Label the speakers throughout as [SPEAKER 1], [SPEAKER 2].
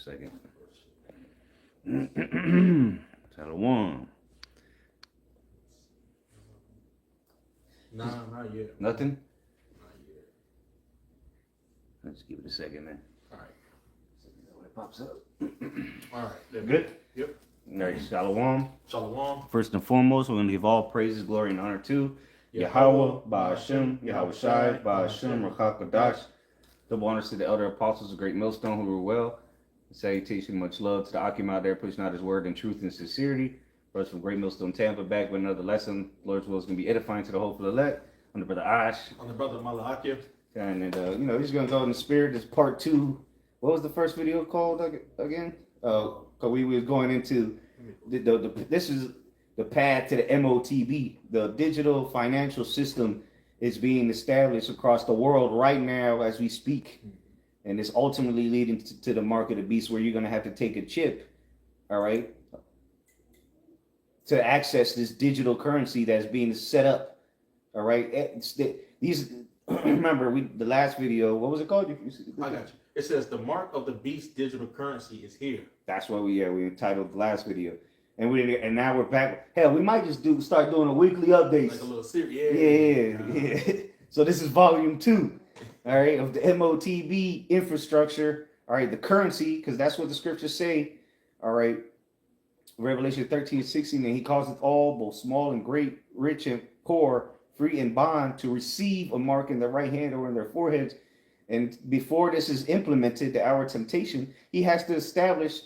[SPEAKER 1] second. Shalom.
[SPEAKER 2] Nah, not yet.
[SPEAKER 1] Nothing?
[SPEAKER 2] Not yet.
[SPEAKER 1] Let's give it a second, man.
[SPEAKER 2] All right.
[SPEAKER 1] When it pops up.
[SPEAKER 2] All right.
[SPEAKER 1] Good?
[SPEAKER 2] Yep.
[SPEAKER 1] All right, Shalom.
[SPEAKER 2] Shalom.
[SPEAKER 1] First and foremost, we're going to give all praises, glory, and honor to Yahweh, Ba'ashem, Yahweh Shai, Ba'ashem, Rachak Kodash. Double honors to the elder apostles of Great Millstone who were well. Salutation, much love to the Akim out there pushing out his word in truth and sincerity. Brothers from Great Millstone Tampa back with another lesson. Lord's will is going to be edifying to the hopeful elect. I'm the brother Ash.
[SPEAKER 2] I'm the brother Malakia.
[SPEAKER 1] And he's going to go in the spirit. This part 2. What was the first video called again? Because we was going into this is the path to the Motb. The digital financial system is being established across the world right now as we speak. And it's ultimately leading to the mark of the beast, where you're going to have to take a chip, all right, to access this digital currency that's being set up, all right? These remember, the last video, what was it called?
[SPEAKER 2] I got you. It says the mark of the beast digital currency is here.
[SPEAKER 1] That's what we entitled the last video. And now we're back. Hell, we might just start doing a weekly update.
[SPEAKER 2] Like a little series.
[SPEAKER 1] Yeah. So this is volume 2, all right, of the Motb infrastructure. All right, the currency, because that's what the scriptures say. All right, Revelation 13:16, and he calls it all, both small and great, rich and poor, free and bond, to receive a mark in their right hand or in their foreheads. And before this is implemented, the hour of temptation, he has to establish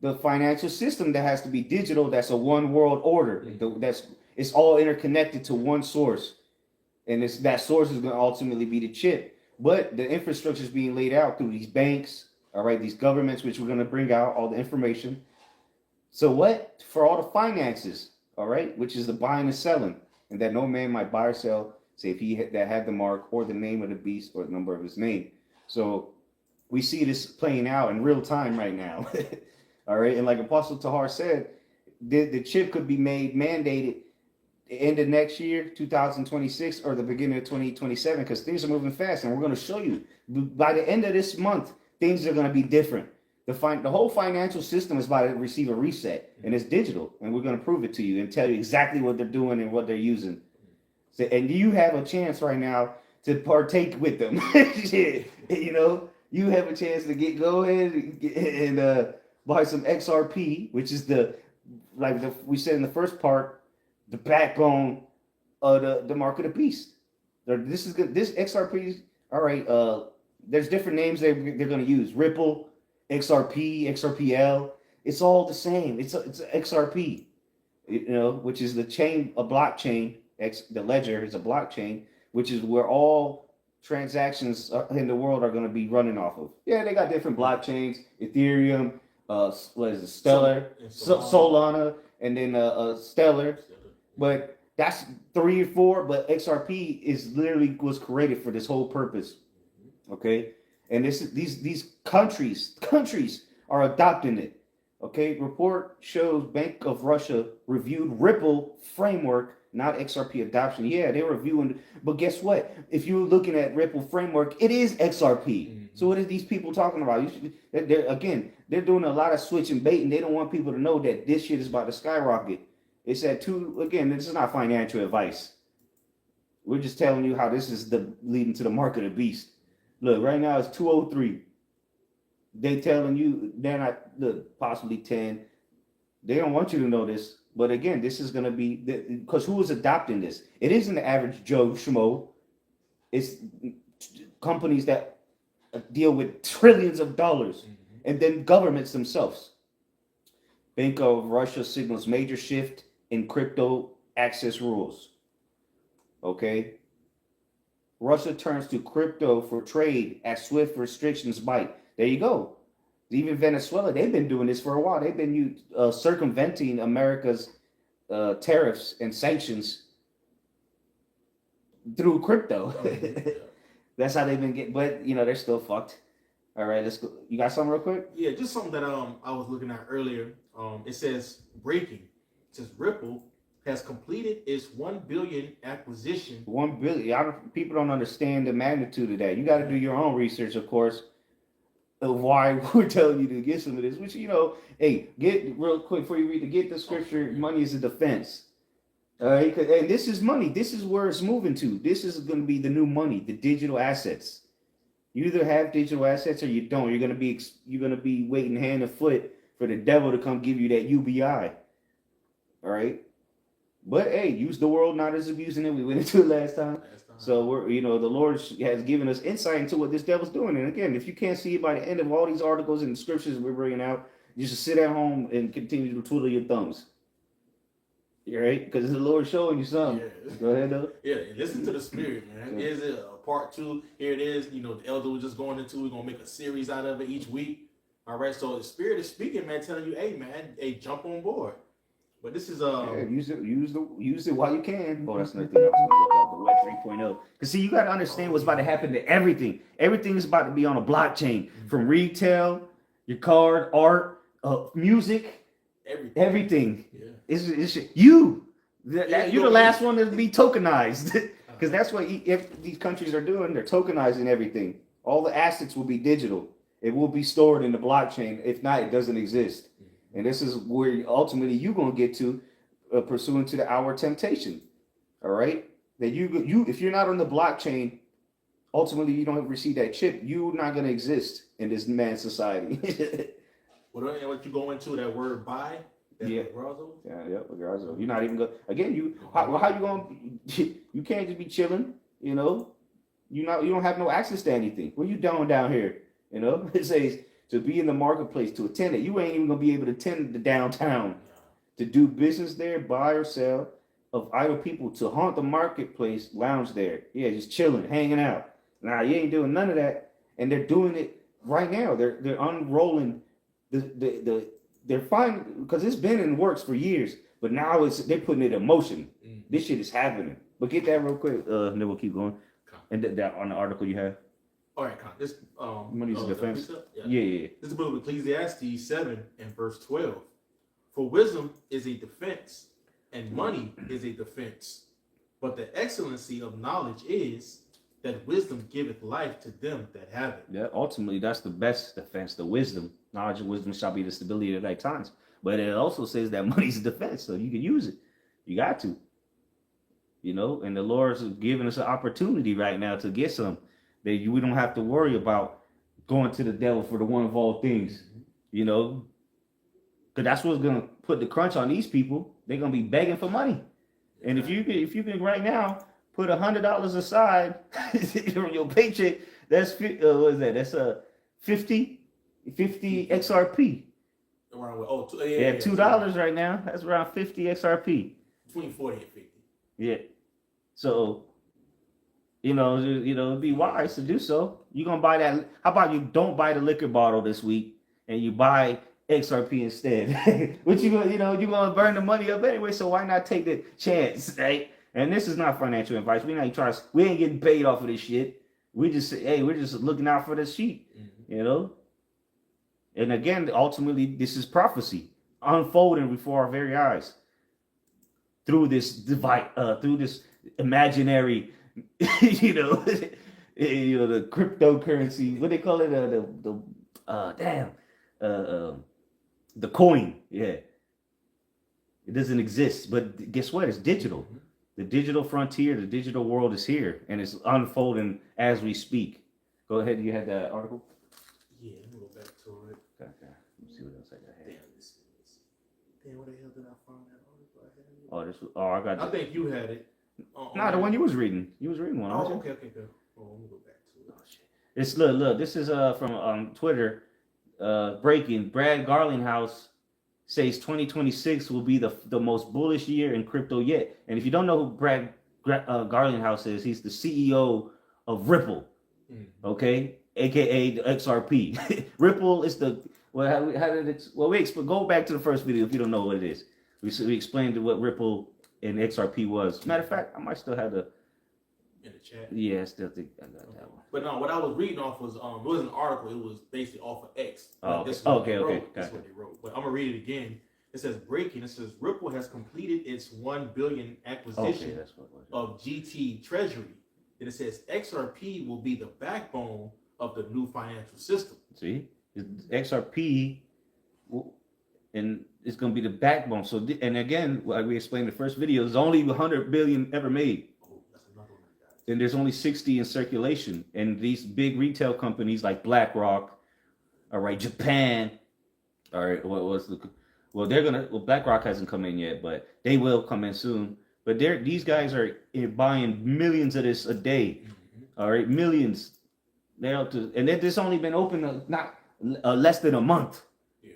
[SPEAKER 1] the financial system that has to be digital. That's a one world order. It's all interconnected to one source, and that source is going to ultimately be the chip. But the infrastructure is being laid out through these banks, all right, these governments, which we're going to bring out all the information. So what? For all the finances, all right, which is the buying and selling, and that no man might buy or sell, say if he that had the mark or the name of the beast or the number of his name. So we see this playing out in real time right now. All right, and like Apostle Tahar said, the chip could be mandated the end of next year, 2026, or the beginning of 2027, because things are moving fast, and we're going to show you by the end of this month, things are going to be different. The whole financial system is about to receive a reset, and it's digital, and we're going to prove it to you and tell you exactly what they're doing and what they're using. So, and you have a chance right now to partake with them. You have a chance to go ahead and buy some XRP, which is we said in the first part, the backbone of the mark of the beast. This is good. This XRP, all right. There's different names they're going to use. Ripple, XRP, XRPL. It's all the same. It's XRP, which is the chain, a blockchain. The ledger is a blockchain, which is where all transactions in the world are going to be running off of. Yeah, they got different blockchains, Ethereum, what is it, Stellar, Solana, and then Stellar. But that's 3 or 4. But XRP was created for this whole purpose. Okay, and these countries are adopting it. Okay, report shows Bank of Russia reviewed Ripple framework, not XRP adoption. Yeah, they were reviewing, but guess what? If you're looking at Ripple framework, it is XRP. Mm-hmm. So what are these people talking about? They're doing a lot of switch and bait, and they don't want people to know that this shit is about to skyrocket. It's at this is not financial advice. We're just telling you how this is leading to the mark of the beast. Look, right now it's 203. They telling you they're not possibly 10. They don't want you to know this. But again, this is going to be, because who is adopting this? It isn't the average Joe Schmo. It's companies that deal with trillions of dollars, and then governments themselves. Bank of Russia signals major shift in crypto access rules. Okay. Russia turns to crypto for trade as swift restrictions bite. There you go. Even Venezuela, they've been doing this for a while. They've been circumventing America's tariffs and sanctions through crypto. That's how they've been getting. But they're still fucked. All right, let's go. You got something real quick?
[SPEAKER 2] Yeah, just something that I was looking at earlier. It says breaking. It says Ripple has completed its 1 billion acquisition.
[SPEAKER 1] 1 billion. People don't understand the magnitude of that. You got to do your own research, of course. of why we're telling you to get some of this. Which hey, get real quick before you read to get the scripture. Money is a defense. All right, and this is money. This is where it's moving to. This is going to be the new money, the digital assets. You either have digital assets or you don't. You're gonna be waiting hand and foot for the devil to come give you that UBI. All right, but hey, use the world not as abusing it. We went into it last time. So the Lord has given us insight into what this devil's doing. And again, if you can't see it by the end of all these articles and the scriptures we're bringing out, you just sit at home and continue to twiddle your thumbs. Right? Because the Lord's showing you something.
[SPEAKER 2] Yeah.
[SPEAKER 1] Go ahead, though.
[SPEAKER 2] Yeah, listen to the Spirit, man. Is it a part 2? Here it is. The elder was just going into. We're gonna make a series out of it each week. All right. So the Spirit is speaking, man, telling you, hey, man, hey, jump on board. But this is
[SPEAKER 1] use it while you can. Oh, that's another thing I was gonna look up, the Web 3.0. Because see, you gotta understand what's about to happen to everything. Everything is about to be on a blockchain, from retail, your card, art, music, everything.
[SPEAKER 2] Yeah.
[SPEAKER 1] It's you're the last one to be tokenized. Because that's what if these countries are doing, they're tokenizing everything. All the assets will be digital. It will be stored in the blockchain. If not, it doesn't exist. And this is where ultimately you're going to get to, pursuant to the hour temptation. All right? That you if you're not on the blockchain, ultimately you don't receive that chip, you're not going to exist in this man society.
[SPEAKER 2] What you go into, that word buy? Grazo?
[SPEAKER 1] Yeah, Grazo. You're not even going. Again, how you going? You can't just be chilling. You don't have no access to anything. What are you doing down here? It says to be in the marketplace, to attend it. You ain't even gonna be able to attend the downtown, to do business there, buy or sell of idle people, to haunt the marketplace, lounge there. Yeah, just chilling, hanging out. Nah, you ain't doing none of that, and they're doing it right now. They're unrolling they're fine because it's been in works for years, but now they're putting it in motion. This shit is happening. But get that real quick, and then we'll keep going. And that on the article you have.
[SPEAKER 2] All right, this
[SPEAKER 1] money's a defense. Yeah.
[SPEAKER 2] This is the book of Ecclesiastes 7 and verse 12. For wisdom is a defense, and money is a defense. But the excellency of knowledge is that wisdom giveth life to them that have it.
[SPEAKER 1] Yeah, ultimately, that's the best defense, the wisdom. Knowledge and wisdom shall be the stability of thy times. But it also says that money's a defense, so you can use it. You got to. And the Lord's giving us an opportunity right now to get some. That we don't have to worry about going to the devil for the one of all things. Because that's what's going to put the crunch on these people. They're going to be begging for money. And if you can right now put $100 aside from your paycheck, that's what is that? That's 50 XRP.
[SPEAKER 2] Around
[SPEAKER 1] $2 right now. That's around 50 XRP.
[SPEAKER 2] Between 40 and 50.
[SPEAKER 1] Yeah. So, it'd be wise to do so. You're gonna buy that. How about you don't buy the liquor bottle this week and you buy XRP instead? Which you're gonna burn the money up anyway. So why not take the chance, right? And this is not financial advice. We ain't getting paid off of this shit. We're just looking out for the sheep, And again, ultimately, this is prophecy unfolding before our very eyes through this through this imaginary, the cryptocurrency. What they call it? The coin. Yeah, it doesn't exist, but guess what? It's digital. The digital frontier, the digital world is here, and it's unfolding as we speak. Go ahead. You had that article.
[SPEAKER 2] Yeah, let me go back to it.
[SPEAKER 1] Okay. Let me see what else I got here.
[SPEAKER 2] Damn, where the hell did I find that article?
[SPEAKER 1] I got.
[SPEAKER 2] I think you had it.
[SPEAKER 1] No, the one you was reading. You was reading one.
[SPEAKER 2] Okay, good. Oh, let me go back to it.
[SPEAKER 1] Oh shit! It's look. This is from Twitter. Breaking. Brad Garlinghouse says 2026 will be the most bullish year in crypto yet. And if you don't know who Brad Garlinghouse is, he's the CEO of Ripple. Okay, aka the XRP. Ripple is the go back to the first video if you don't know what it is. We explained what Ripple and XRP was. Matter of fact, I might still have the
[SPEAKER 2] in the chat.
[SPEAKER 1] Yeah, I still think I got that one.
[SPEAKER 2] But no, what I was reading off was it wasn't an article. It was basically off of X.
[SPEAKER 1] Okay.
[SPEAKER 2] That's what they wrote. But I'm gonna read it again. It says breaking. It says Ripple has completed its 1 billion acquisition of GT Treasury. And it says XRP will be the backbone of the new financial system.
[SPEAKER 1] See, XRP, and it's going to be the backbone. So, and again, like we explained in the first video, there's only 100 billion ever made.
[SPEAKER 2] Oh, that's another one, guys.
[SPEAKER 1] And there's only 60 in circulation. And these big retail companies like BlackRock, all right, Japan, all right, BlackRock hasn't come in yet, but they will come in soon. But these guys are buying millions of this a day, all right, millions. They're up to, and this only been open not less than a month.
[SPEAKER 2] Yeah.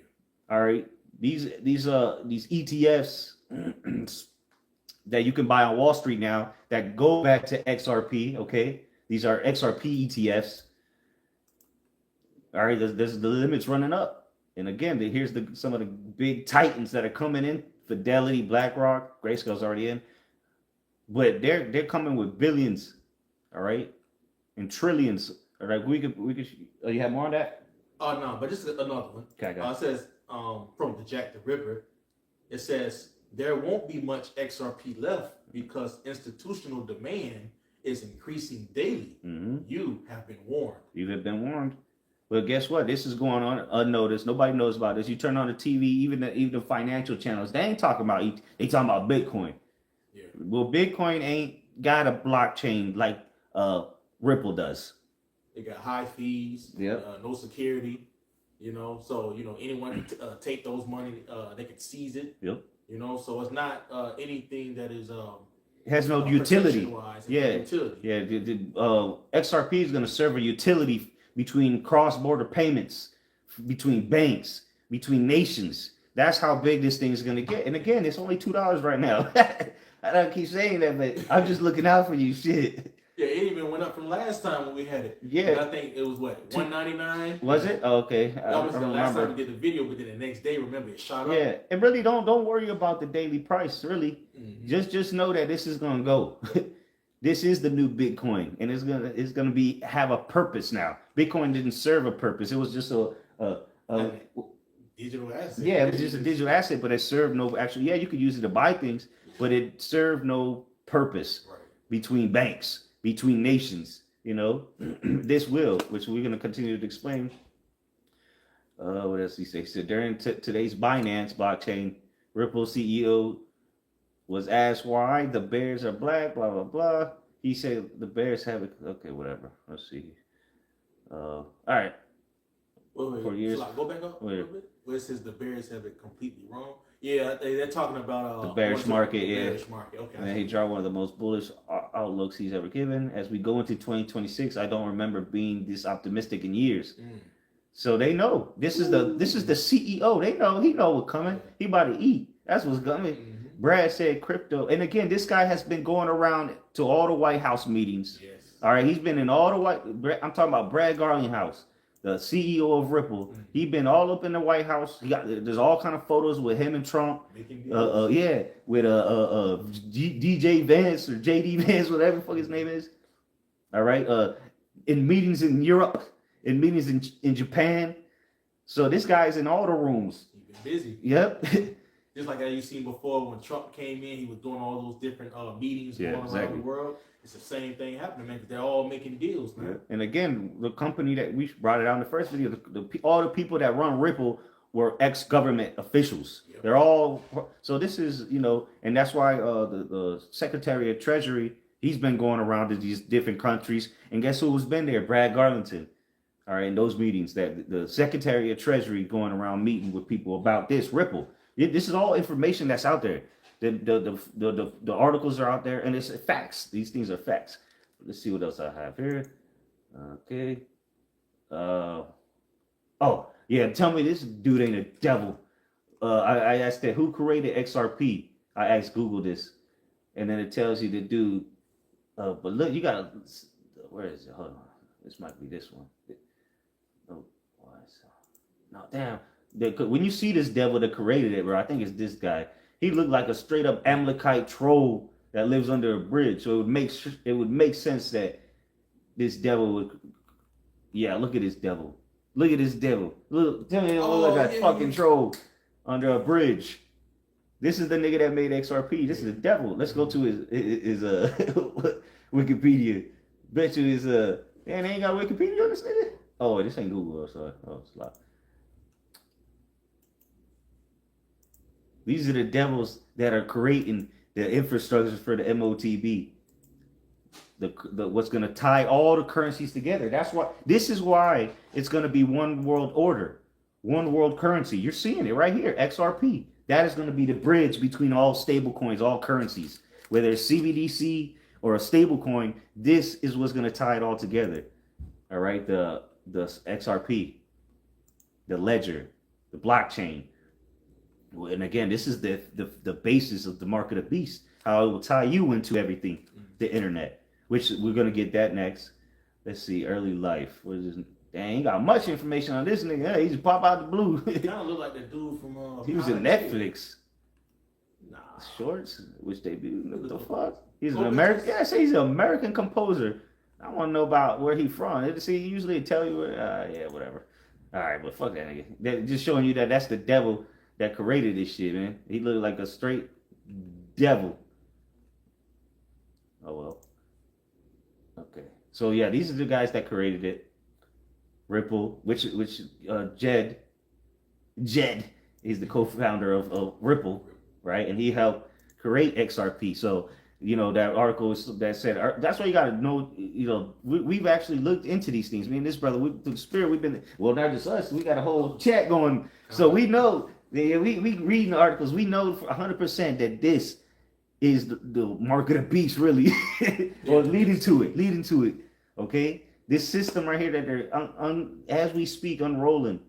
[SPEAKER 1] All right, these ETFs that you can buy on Wall Street now that go back to XRP. Okay, these are XRP ETFs. All right, there's the limits running up, and again, here's some of the big titans that are coming in: Fidelity, BlackRock, Grayscale's already in, but they're coming with billions, all right, and trillions. All right, we could. You have more on that?
[SPEAKER 2] Oh no, but this is another one.
[SPEAKER 1] Okay,
[SPEAKER 2] It says from the Jack the Ripper, it says there won't be much XRP left because institutional demand is increasing daily.
[SPEAKER 1] Mm-hmm.
[SPEAKER 2] You have been warned.
[SPEAKER 1] You have been warned. But guess what? This is going on unnoticed. Nobody knows about this. You turn on the TV, even the financial channels, they ain't talking about ETH. They talking about Bitcoin.
[SPEAKER 2] Yeah.
[SPEAKER 1] Well, Bitcoin ain't got a blockchain like Ripple does.
[SPEAKER 2] They got high fees.
[SPEAKER 1] Yep.
[SPEAKER 2] No security. So anyone can take those money. They can seize it.
[SPEAKER 1] Yep.
[SPEAKER 2] So it's not anything that is
[SPEAKER 1] It has no utility. Yeah.
[SPEAKER 2] Utility.
[SPEAKER 1] Yeah. XRP is going to serve a utility between cross-border payments, between banks, between nations. That's how big this thing is going to get. And again, it's only $2 right now. I don't keep saying that, but I'm just looking out for you. Shit.
[SPEAKER 2] Yeah, it even went up from last time when we had it.
[SPEAKER 1] Yeah.
[SPEAKER 2] And I think it was what, $199?
[SPEAKER 1] Was it? Oh, okay.
[SPEAKER 2] That was the last time we did the video, but then the next day, remember, it shot up.
[SPEAKER 1] Yeah, and really don't worry about the daily price. Really, just know that this is gonna go. This is the new Bitcoin, and it's gonna have a purpose now. Bitcoin didn't serve a purpose; it was just a
[SPEAKER 2] digital asset.
[SPEAKER 1] Yeah, it was just a digital asset, but it served no actual. Yeah, you could use it to buy things, but it served no purpose between banks, between nations. This will, which we're gonna continue to explain. What else he say? He said during today's Binance blockchain, Ripple CEO was asked why the bears are black, blah, blah, blah. He said the bears have it. Okay, whatever. Let's see. All right.
[SPEAKER 2] Wait,
[SPEAKER 1] 4 years.
[SPEAKER 2] So go back up a little bit. Where it says the bears have it completely wrong. Yeah, they're talking about
[SPEAKER 1] the bearish market.
[SPEAKER 2] Bearish market. Okay.
[SPEAKER 1] And then he dropped one of the most bullish outlooks he's ever given. As we go into 2026, I don't remember being this optimistic in years. So they know this is the CEO. They know he know what's coming. He about to eat. That's what's coming. Brad said crypto, and again, this guy has been going around to all the White House meetings.
[SPEAKER 2] Yes.
[SPEAKER 1] All right, he's been in all the I'm talking about Brad Garlinghouse, the CEO of Ripple. He been all up in the White House. There's all kind of photos with him and Trump. With DJ Vance or JD Vance, whatever the fuck his name is. All right, in meetings in Europe, in meetings in Japan. So this guy's in all the rooms.
[SPEAKER 2] He's been busy.
[SPEAKER 1] Yep.
[SPEAKER 2] Just like you seen before when Trump came in, he was doing all those different meetings going around the world. It's the same thing happening, man, because they're all making deals, man.
[SPEAKER 1] Yeah. And again, the company that we brought it out in the first video, all the people that run Ripple were ex-government officials. Yep. They're all, so this is, and that's why the Secretary of Treasury, he's been going around to these different countries. And guess who's been there? Brad Garlington. All right, in those meetings, that the Secretary of Treasury going around meeting with people about this Ripple. This is all information that's out there. The articles are out there, and it's facts. These things are facts. Let's see what else I have here. Okay. Oh yeah, tell me this dude ain't a devil. I asked that who created XRP. I asked Google this, and then it tells you the dude. But look, you gotta. Where is it? Hold on. This might be this one. No, damn. When you see this devil that created it, bro, I think it's this guy. He looked like a straight up Amalekite troll that lives under a bridge. So it would make sense that this devil would. Yeah, look at this devil. Look at this devil. Look, tell me it don't look like a fucking troll under a bridge. This is the nigga that made XRP. This is the devil. Let's go to his Wikipedia. Bet you his Man, they ain't got Wikipedia on this nigga. Oh, this ain't Google, so it's a lot. These are the devils that are creating the infrastructure for the MOTB. The what's going to tie all the currencies together. That's why this is why it's going to be one world order, one world currency. You're seeing it right here, XRP. That is going to be the bridge between all stable coins, all currencies, whether it's CBDC or a stable coin. This is what's going to tie it all together. All right, the XRP, the ledger, the blockchain. And again, this is the basis of the market of beast. How it will tie you into everything, the internet. Which we're gonna get that next. Let's see, early life. What is this? Dang, ain't got much information on this nigga. Hey, he just pop out the blue.
[SPEAKER 2] He kind of look like the dude from.
[SPEAKER 1] He was in Netflix.
[SPEAKER 2] Nah.
[SPEAKER 1] Shorts, which they do. What the fuck? He's an American. Yeah, I say he's an American composer. I want to know about where he from. See, usually tell you where. Yeah, whatever. All right, but fuck that nigga. They're just showing you that that's the devil that created this shit, man. He looked like a straight devil. Oh well. Okay, so yeah, these are the guys that created it. Ripple, which Jed is the co-founder of Ripple, right? And he helped create XRP. So you know that article that said that's why you got to know. You know, we've actually looked into these things. Me and this brother, through the spirit, we've been not just us. We got a whole chat going, so we know. We reading the articles. We know for 100% that this is the market of beast, really, or leading to it. Okay, this system right here that they're as we speak unrolling.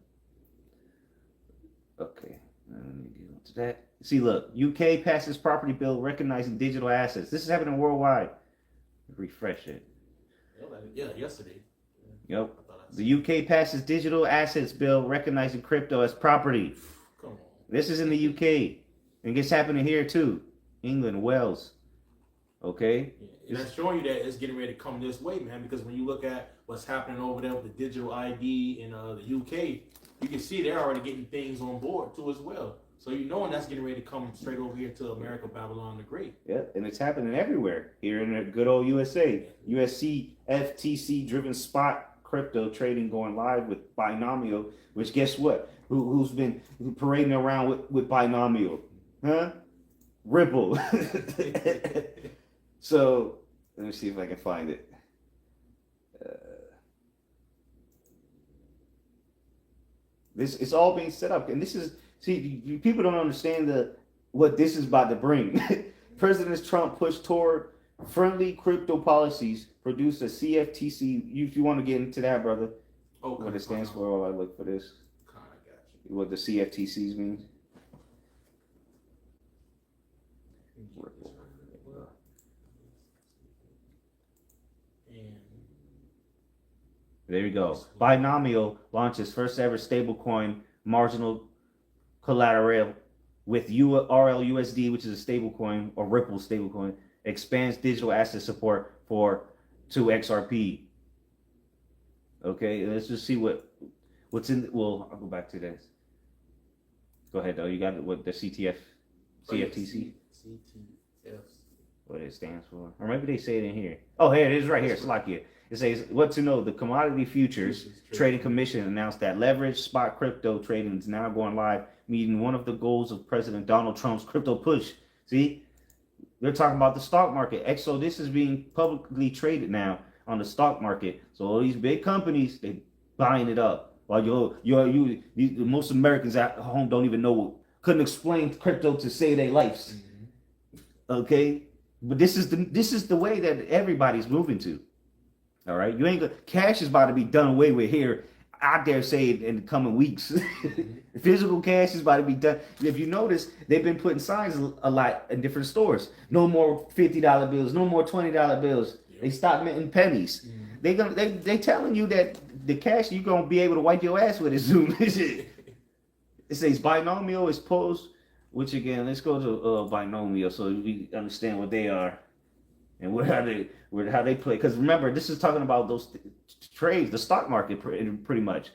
[SPEAKER 1] Okay, let me get into that. See, look, UK passes property bill recognizing digital assets. This is happening worldwide. Refresh it.
[SPEAKER 2] Yeah, yesterday.
[SPEAKER 1] Yep. The UK passes digital assets bill recognizing crypto as property.
[SPEAKER 2] Come on.
[SPEAKER 1] This is in the UK, and it's happening here too. England, Wales. Okay?
[SPEAKER 2] Yeah. And that's showing you that it's getting ready to come this way, man, because when you look at what's happening over there with the digital ID in the UK, you can see they're already getting things on board too as well. So you know that's getting ready to come straight over here to America, Babylon the Great.
[SPEAKER 1] Yeah, and it's happening everywhere. Here in the good old USA. USC FTC driven spot crypto trading going live with Binomial, which guess what? Who's been parading around with Binomial? Huh? Ripple. So let me see if I can find it. This it's all being set up, and this is people don't understand what this is about to bring. President Trump pushed toward friendly crypto policies, produced a CFTC. If you want to get into that, brother, okay, what it stands for, while I look for this.
[SPEAKER 2] I got you.
[SPEAKER 1] What the CFTCs means. There you go. Binomial launches first ever stablecoin marginal collateral with RLUSD, which is a stablecoin, or Ripple stablecoin, expands digital asset support to XRP. Okay, let's just see what's in. Well, I'll go back to this. Go ahead though. You got what the CFTC?
[SPEAKER 2] CTF.
[SPEAKER 1] What it stands for, or maybe they say it in here. Oh, here it is, right here. Slovakia. It says, what to know, the Commodity Futures Trading Commission announced that leveraged spot crypto trading is now going live, meeting one of the goals of President Donald Trump's crypto push. See, they're talking about the stock market. So this is being publicly traded now on the stock market. So all these big companies, they buying it up. While most Americans at home don't even know, couldn't explain crypto to save their lives. Okay, but this is the way that everybody's moving to. All right, you ain't got cash is about to be done away with here. I dare say in the coming weeks. Physical cash is about to be done. If you notice, they've been putting signs a lot in different stores. No more $50 bills. No more $20 bills. They stopped minting pennies. They telling you that the cash you're gonna be able to wipe your ass with is soon. It says binomial is posed, which again, let's go to binomial so we understand what they are. And how they play. Because remember, this is talking about those trades, the stock market, pretty much.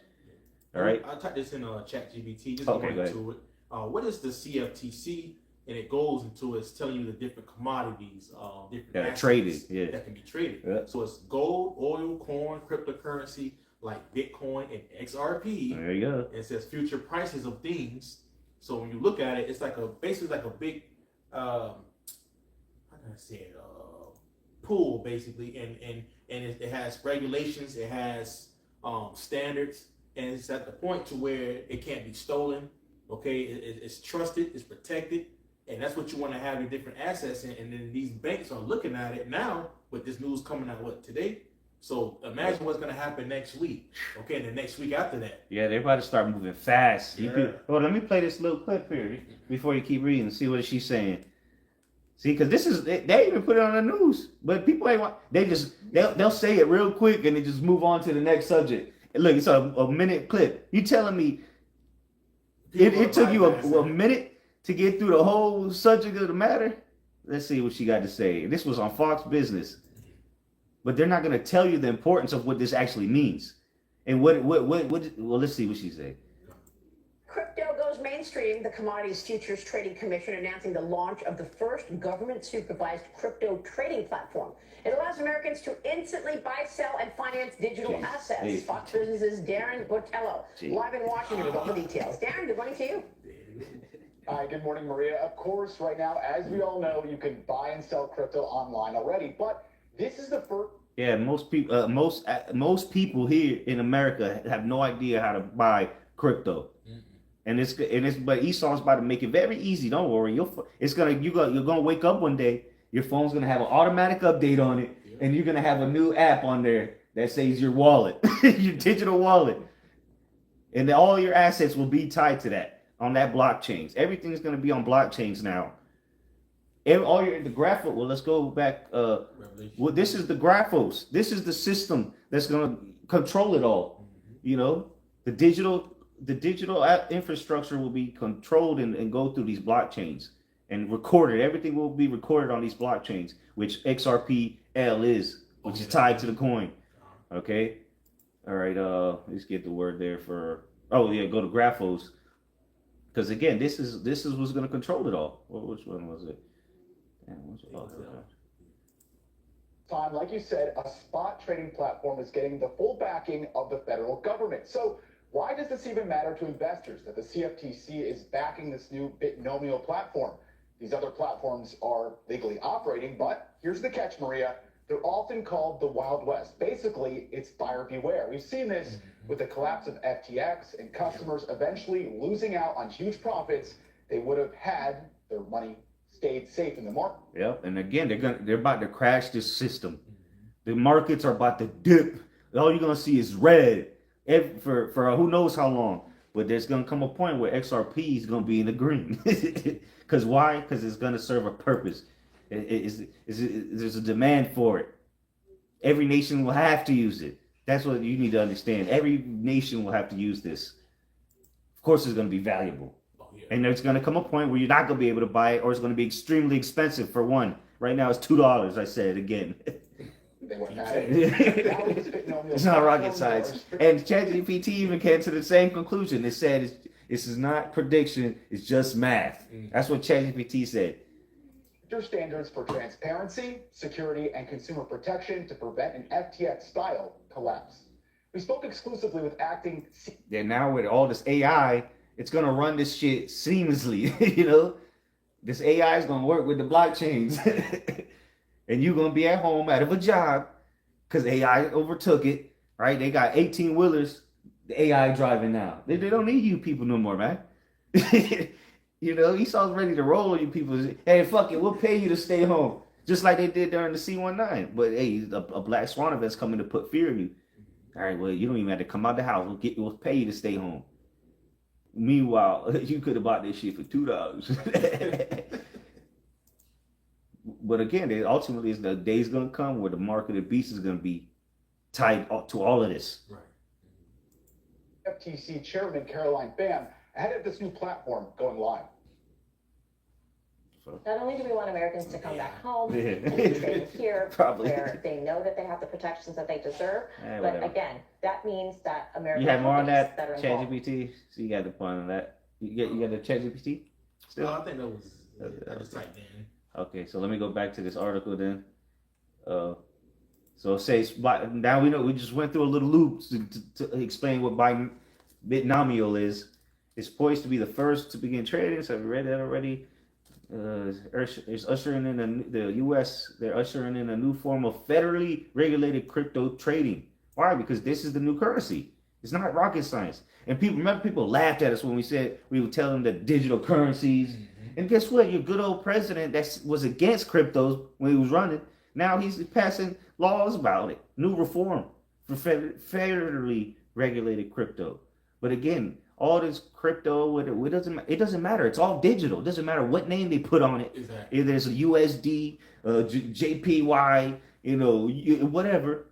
[SPEAKER 1] All right.
[SPEAKER 2] I typed this in ChatGPT. Just
[SPEAKER 1] okay,
[SPEAKER 2] going into it. What is the CFTC? and it goes into it's telling you the different commodities, different
[SPEAKER 1] Yeah,
[SPEAKER 2] assets
[SPEAKER 1] traded, yeah.
[SPEAKER 2] that can be traded.
[SPEAKER 1] Yeah.
[SPEAKER 2] So it's gold, oil, corn, cryptocurrency like Bitcoin and XRP.
[SPEAKER 1] There you go.
[SPEAKER 2] It says future prices of things. So when you look at it, it's like basically like a big, how can I say it, pool basically, and it has regulations, it has standards, and it's at the point to where it can't be stolen. Okay, it's trusted, it's protected, and that's what you want to have your different assets in. And then these banks are looking at it now with this news coming out today. So imagine what's going to happen next week. Okay, and the next week after that.
[SPEAKER 1] Yeah, they're about to start moving fast.
[SPEAKER 2] Yeah.
[SPEAKER 1] Let me play this little clip here before you keep reading and see what she's saying. See, because they even put it on the news, but people ain't want. They'll say it real quick and they just move on to the next subject. And look, it's a minute clip. You telling me it took you a minute to get through the whole subject of the matter? Let's see what she got to say. This was on Fox Business, but they're not going to tell you the importance of what this actually means. And well, let's see what she said.
[SPEAKER 3] Crypto goes mainstream. The Commodities Futures Trading Commission announcing the launch of the first government-supervised crypto trading platform. It allows Americans to instantly buy, sell, and finance digital assets. Fox Business's Darren Botello, live in Washington with all the details. Darren, good morning to you.
[SPEAKER 4] Hi, good morning, Maria. Of course, right now, as we all know, you can buy and sell crypto online already, but this is the first.
[SPEAKER 1] Yeah, most most people here in America have no idea how to buy crypto. But Esau's about to make it very easy. Don't worry. You're gonna wake up one day. Your phone's gonna have an automatic update on it, and you're gonna have a new app on there that says your wallet, your digital wallet, and all your assets will be tied to that on that blockchains. Everything's gonna be on blockchains now. And the Graphos. Well, let's go back. Well, this is the Graphos. This is the system that's gonna control it all. You know, the digital infrastructure will be controlled and go through these blockchains and recorded. Everything will be recorded on these blockchains, which XRP-L is, which is tied to the coin. Okay. All right. Let's get the word there for. Oh yeah, go to Graphos. Because again, this is what's going to control it all. Which one was it?
[SPEAKER 4] Time, like you said, a spot trading platform is getting the full backing of the federal government. So why does this even matter to investors that the CFTC is backing this new Bitnomial platform? These other platforms are legally operating, but here's the catch, Maria. They're often called the Wild West. Basically, it's buyer beware. We've seen this with the collapse of FTX and customers eventually losing out on huge profits they would have had their money stayed safe in the market.
[SPEAKER 1] Yep, and again, they're about to crash this system. The markets are about to dip. All you're gonna see is red for who knows how long. But there's gonna come a point where XRP is gonna be in the green. Because why? Because it's gonna serve a purpose. There's a demand for it. Every nation will have to use it. That's what you need to understand. Every nation will have to use this. Of course, it's going to be valuable. And there's going to come a point where you're not going to be able to buy it, or it's going to be extremely expensive for one. Right now, it's $2. I said again. It's not rocket science. And ChatGPT even came to the same conclusion. It said this is not prediction. It's just math. That's what ChatGPT said.
[SPEAKER 4] Standards for transparency, security, and consumer protection to prevent an FTX-style collapse. We spoke exclusively with acting.
[SPEAKER 1] Yeah, now with all this AI, it's gonna run this shit seamlessly. You know, this AI is gonna work with the blockchains, and you're gonna be at home out of a job because AI overtook it. Right? They got 18-wheelers, the AI driving now. They don't need you people no more, man. You know, Esau's ready to roll on you people. Hey, fuck it, we'll pay you to stay home. Just like they did during the C-19. But hey, a black swan event's coming to put fear in you. All right, well, you don't even have to come out the house. We'll pay you to stay home. Meanwhile, you could have bought this shit for $2. But again, ultimately, the day's gonna come where the mark of the beast is gonna be tied to all of this.
[SPEAKER 2] Right.
[SPEAKER 4] FTC Chairman Caroline Pham ahead of this new platform going live.
[SPEAKER 3] Not only do we want Americans to come back home
[SPEAKER 1] Yeah.
[SPEAKER 3] and stay here
[SPEAKER 1] Probably.
[SPEAKER 3] where they know that they have the protections that they deserve, but
[SPEAKER 1] Whatever.
[SPEAKER 3] again, that means that American
[SPEAKER 1] You have more on
[SPEAKER 3] companies
[SPEAKER 1] that
[SPEAKER 3] are involved.
[SPEAKER 1] ChatGPT? So you got the point on that. You got the ChatGPT still?
[SPEAKER 2] I think that was I just typed in.
[SPEAKER 1] Okay, so let me go back to this article then. So it says, now we know, we just went through a little loop to explain what binomial is. It's poised to be the first to begin trading. So we read that already. It's ushering in the U.S. They're ushering in a new form of federally regulated crypto trading. Why? Because this is the new currency. It's not rocket science. And people laughed at us when we said we would tell them that digital currencies. And guess what? Your good old president that was against cryptos when he was running, now he's passing laws about it. New reform for federally regulated crypto. But again, all this crypto, it doesn't matter. It's all digital. It doesn't matter what name they put on it.
[SPEAKER 2] Exactly.
[SPEAKER 1] If there's a USD, JPY, whatever.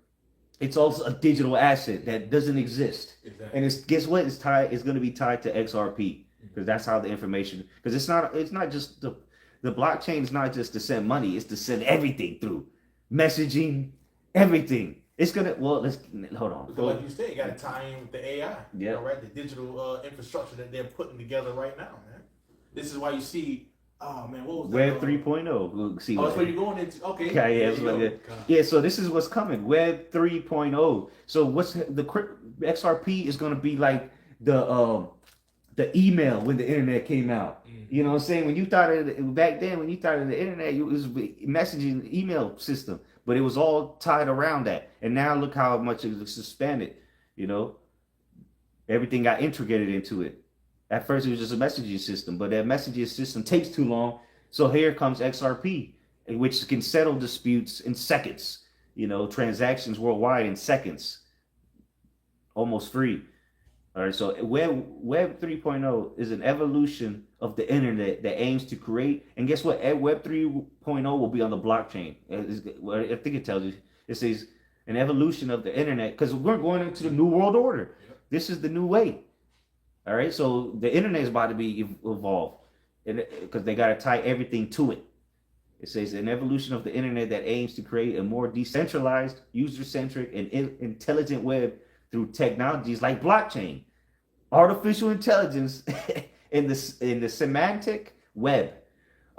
[SPEAKER 1] It's also a digital asset that doesn't exist.
[SPEAKER 2] Exactly.
[SPEAKER 1] And guess what? It's going to be tied to XRP because that's how the information. Because it's not just the blockchain is not just to send money. It's to send everything through, messaging, everything. It's gonna. Well, let's hold on.
[SPEAKER 2] Because like you said, you got to tie in with the AI.
[SPEAKER 1] Yeah.
[SPEAKER 2] Right. The digital infrastructure that they're putting together right now, man. This is why you see. Oh man, what was that?
[SPEAKER 1] Web 3.0. We'll see.
[SPEAKER 2] Oh, that's where you're going into. Okay.
[SPEAKER 1] Yeah. So this is what's coming. Web 3.0. So what's the XRP is going to be like the email when the internet came out. You know what I'm saying? When you thought back then, when you thought of the internet, it was messaging email system, but it was all tied around that. And now look how much it was suspended. Everything got integrated into it. At first, it was just a messaging system, but that messaging system takes too long. So here comes XRP, which can settle disputes in seconds. Transactions worldwide in seconds, almost free. All right, so Web 3.0 is an evolution of the internet that aims to create. And guess what? Web 3.0 will be on the blockchain. I think it tells you. It says an evolution of the internet because we're going into the new world order. This is the new way. All right, so the internet is about to be evolved because they got to tie everything to it. It says an evolution of the internet that aims to create a more decentralized, user-centric, and intelligent web through technologies like blockchain, artificial intelligence, in the semantic web.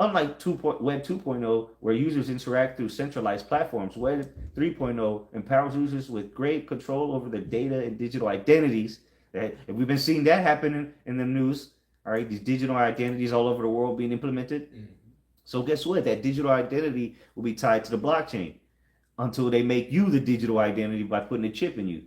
[SPEAKER 1] Unlike Web 2.0, where users interact through centralized platforms, Web 3.0 empowers users with great control over their data and digital identities. And we've been seeing that happen in the news. All right, these digital identities all over the world being implemented. So guess what? That digital identity will be tied to the blockchain until they make you the digital identity by putting a chip in you.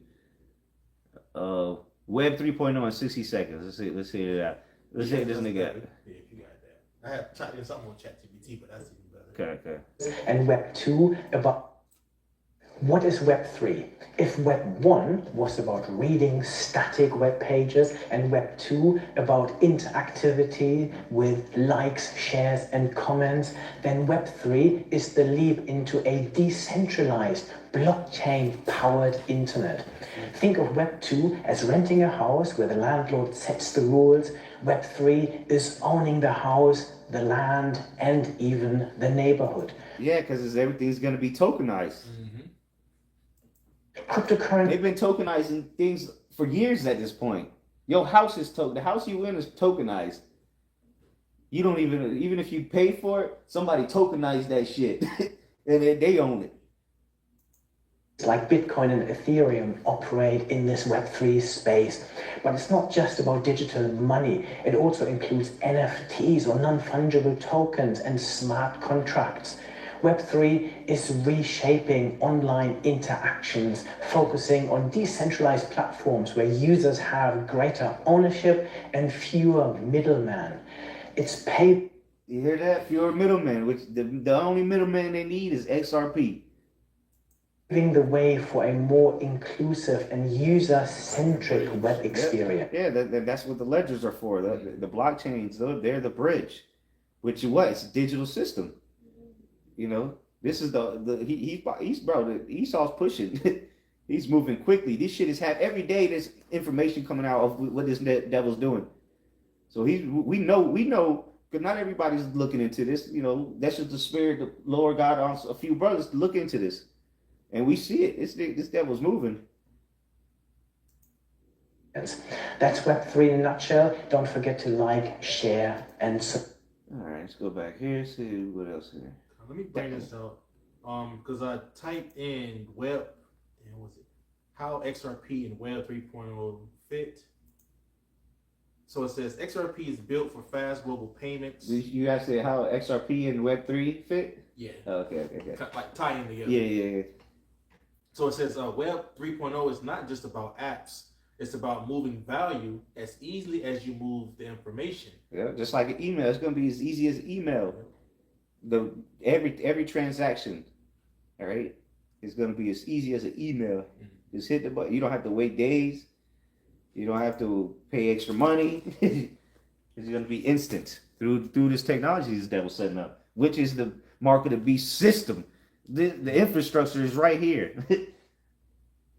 [SPEAKER 1] Web 3.0 in 60 seconds. Let's see it out. Let's see this nigga.
[SPEAKER 2] Yeah, if you got that. I have tried to do something on ChatGPT, but that's even better.
[SPEAKER 1] Okay.
[SPEAKER 5] And Web 2 about what is Web 3? If Web 1 was about reading static web pages and Web 2 about interactivity with likes, shares, and comments, then Web 3 is the leap into a decentralized, blockchain-powered internet. Think of Web 2 as renting a house where the landlord sets the rules. Web 3 is owning the house, the land, and even the neighborhood.
[SPEAKER 1] Yeah, because everything's going to be tokenized.
[SPEAKER 5] Cryptocurrency.
[SPEAKER 1] They've been tokenizing things for years at this point. Your house is the house you in is tokenized. You don't even if you pay for it, somebody tokenized that shit, and they own it.
[SPEAKER 5] Like Bitcoin and Ethereum operate in this Web3 space. But it's not just about digital money. It also includes NFTs or non-fungible tokens and smart contracts. Web3 is reshaping online interactions, focusing on decentralized platforms where users have greater ownership and fewer middlemen. It's paid.
[SPEAKER 1] You hear that? Fewer middlemen, which the only middleman they need is XRP.
[SPEAKER 5] Paving the way for a more inclusive and user-centric web experience.
[SPEAKER 1] Yeah, that's what the ledgers are for. The blockchains, they're the bridge. Which is what? It's a digital system. This is Esau's pushing. He's moving quickly. This shit is every day. There's information coming out of what this devil's doing. So we know, because not everybody's looking into this. That's just the spirit the Lord God on a few brothers to look into this, and we see it. This devil's moving.
[SPEAKER 5] That's Web3 in a nutshell. Don't forget to like, share, and subscribe.
[SPEAKER 1] All right, let's go back here. See what else here.
[SPEAKER 2] Let me bring this out. Because I typed in web, and was it how XRP and Web 3.0 fit? So it says XRP is built for fast global payments.
[SPEAKER 1] You guys say how XRP and Web3 fit?
[SPEAKER 2] Yeah.
[SPEAKER 1] Oh, okay.
[SPEAKER 2] Like tying together.
[SPEAKER 1] Yeah.
[SPEAKER 2] So it says Web 3.0 is not just about apps. It's about moving value as easily as you move the information.
[SPEAKER 1] Yeah, just like an email. It's going to be as easy as email. Every transaction, all right, is going to be as easy as an email. Mm-hmm. Just hit the button. You don't have to wait days. You don't have to pay extra money. It's going to be instant through this technology this devil's setting up, which is the mark of the beast system. The infrastructure is right here.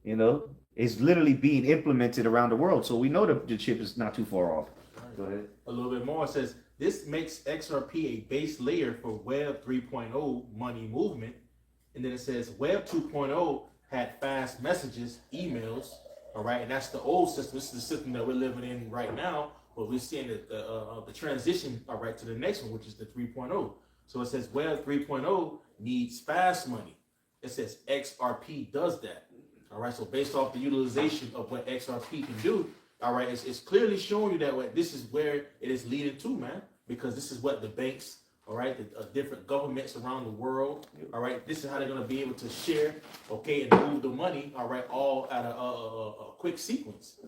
[SPEAKER 1] You know, it's literally being implemented around the world. So we know the chip is not too far off. Right. Go ahead.
[SPEAKER 2] A little bit more. It says, this makes XRP a base layer for Web 3.0 money movement. And then it says Web 2.0 had fast messages, emails, all right? And that's the old system. This is the system that we're living in right now. But we're seeing the transition, all right, to the next one, which is the 3.0. So it says Web 3.0 needs fast money. It says XRP does that. All right, so based off the utilization of what XRP can do, all right, it's clearly showing you that this is where it is leading to, man, because this is what the banks, all right, the different governments around the world, all right, this is how they're going to be able to share, okay, and move the money, all right, all at a quick sequence.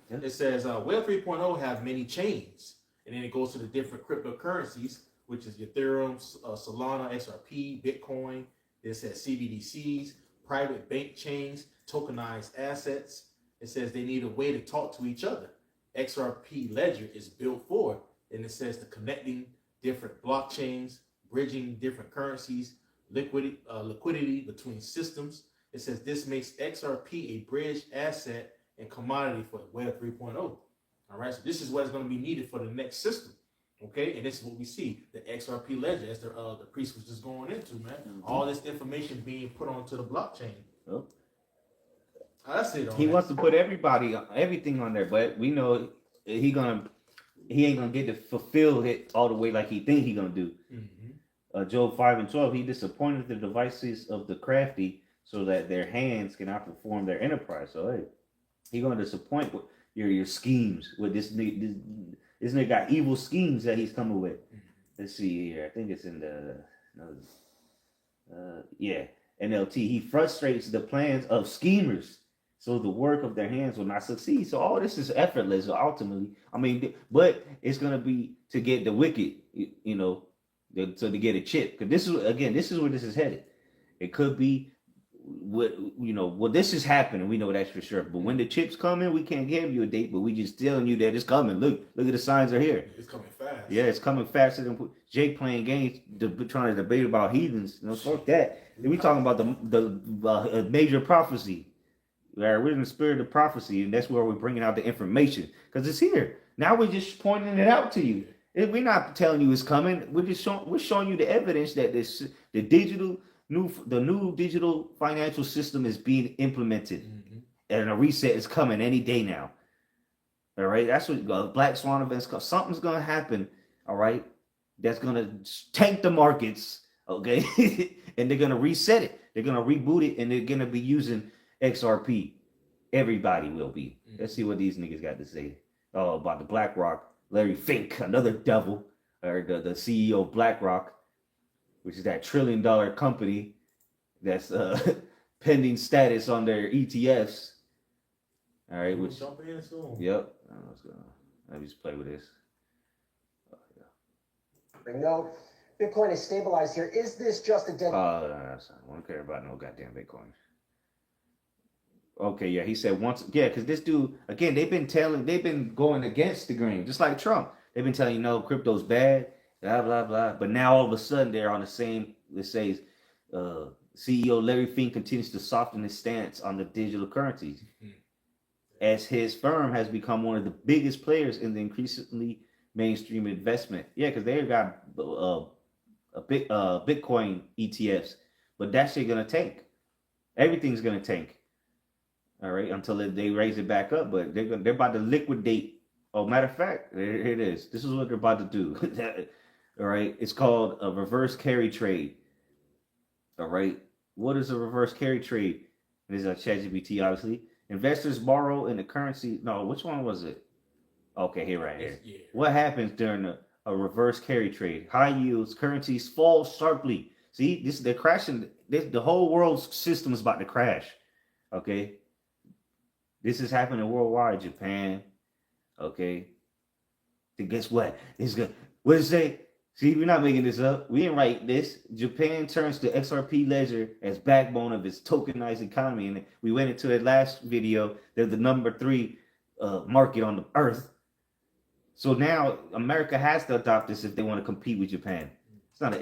[SPEAKER 2] It says Web 3.0 have many chains, and then it goes to the different cryptocurrencies, which is Ethereum, Solana, XRP, Bitcoin. It says CBDCs, private bank chains, tokenized assets. It says they need a way to talk to each other. XRP Ledger is built for it, and it says the connecting different blockchains, bridging different currencies, liquidity between systems. It says this makes XRP a bridge asset and commodity for Web 3.0. All right, so this is what is going to be needed for the next system. Okay, and this is what we see, the XRP ledger, as the priest was just going into, man. Mm-hmm. All this information being put onto the blockchain. Oh. That's it.
[SPEAKER 1] He wants to put everything on there, but we know he ain't gonna get to fulfill it all the way like he think he gonna do. Mm-hmm. Job 5:12, he disappointed the devices of the crafty so that their hands can outperform their enterprise. So hey, he gonna disappoint your schemes with this nigga. This nigga got evil schemes that he's coming with. Let's see here. I think it's in the NLT. He frustrates the plans of schemers, so the work of their hands will not succeed. So all this is effortless ultimately. I mean, but it's gonna be to get the wicked, you know, so to get a chip. Because this is where this is headed. It could be this is happening. We know that's for sure. But when the chips come in, we can't give you a date, but we just telling you that it's coming. Look at the signs are here.
[SPEAKER 2] It's coming fast.
[SPEAKER 1] Yeah, it's coming faster than Jake playing games, trying to debate about heathens. You know, fuck that. We talking about the major prophecy. We're in the spirit of prophecy, and that's where we're bringing out the information because it's here. Now we're just pointing it out to you. We're not telling you it's coming. We're showing you the evidence that the new digital financial system is being implemented, and a reset is coming any day now. All right, that's what Black Swan events. Something's gonna happen. All right, that's gonna tank the markets. Okay, and they're gonna reset it. They're gonna reboot it, and they're gonna be using XRP. Everybody will be. Let's see what these niggas got to say. Oh, about the BlackRock, Larry Fink, another devil, or the CEO of BlackRock, which is that $1 trillion company that's pending status on their ETFs. All right, which
[SPEAKER 2] jump in soon.
[SPEAKER 1] Yep. Let me just play with this. Oh, yeah.
[SPEAKER 6] No, Bitcoin is stabilized here. Is this just a dead?
[SPEAKER 1] No, I don't care about no goddamn Bitcoin. Okay, yeah, he said because this dude again, they've been going against the grain, just like Trump. They've been telling you, no, crypto's bad. Blah, blah, blah. But now all of a sudden they're on the same, it says, CEO Larry Fink continues to soften his stance on the digital currencies as his firm has become one of the biggest players in the increasingly mainstream investment. Yeah, because they've got Bitcoin ETFs, but that shit gonna tank. Everything's gonna tank. All right, until they raise it back up. But they're about to liquidate. Oh, matter of fact, here it is. This is what they're about to do. All right, it's called a reverse carry trade. All right, what is a reverse carry trade? It is a ChatGPT, obviously. Investors borrow in the currency. No, which one was it? Okay, here, right here.
[SPEAKER 2] Yeah.
[SPEAKER 1] What happens during a reverse carry trade? High yields currencies fall sharply. See, they're crashing. The whole world's system is about to crash. Okay, this is happening worldwide. Japan. Okay, and guess what? It's good. What does it say? See, we're not making this up. We didn't write this. Japan turns to XRP ledger as backbone of its tokenized economy, and we went into the last video. They're the number 3 market on the earth. So now America has to adopt this if they want to compete with Japan. It's not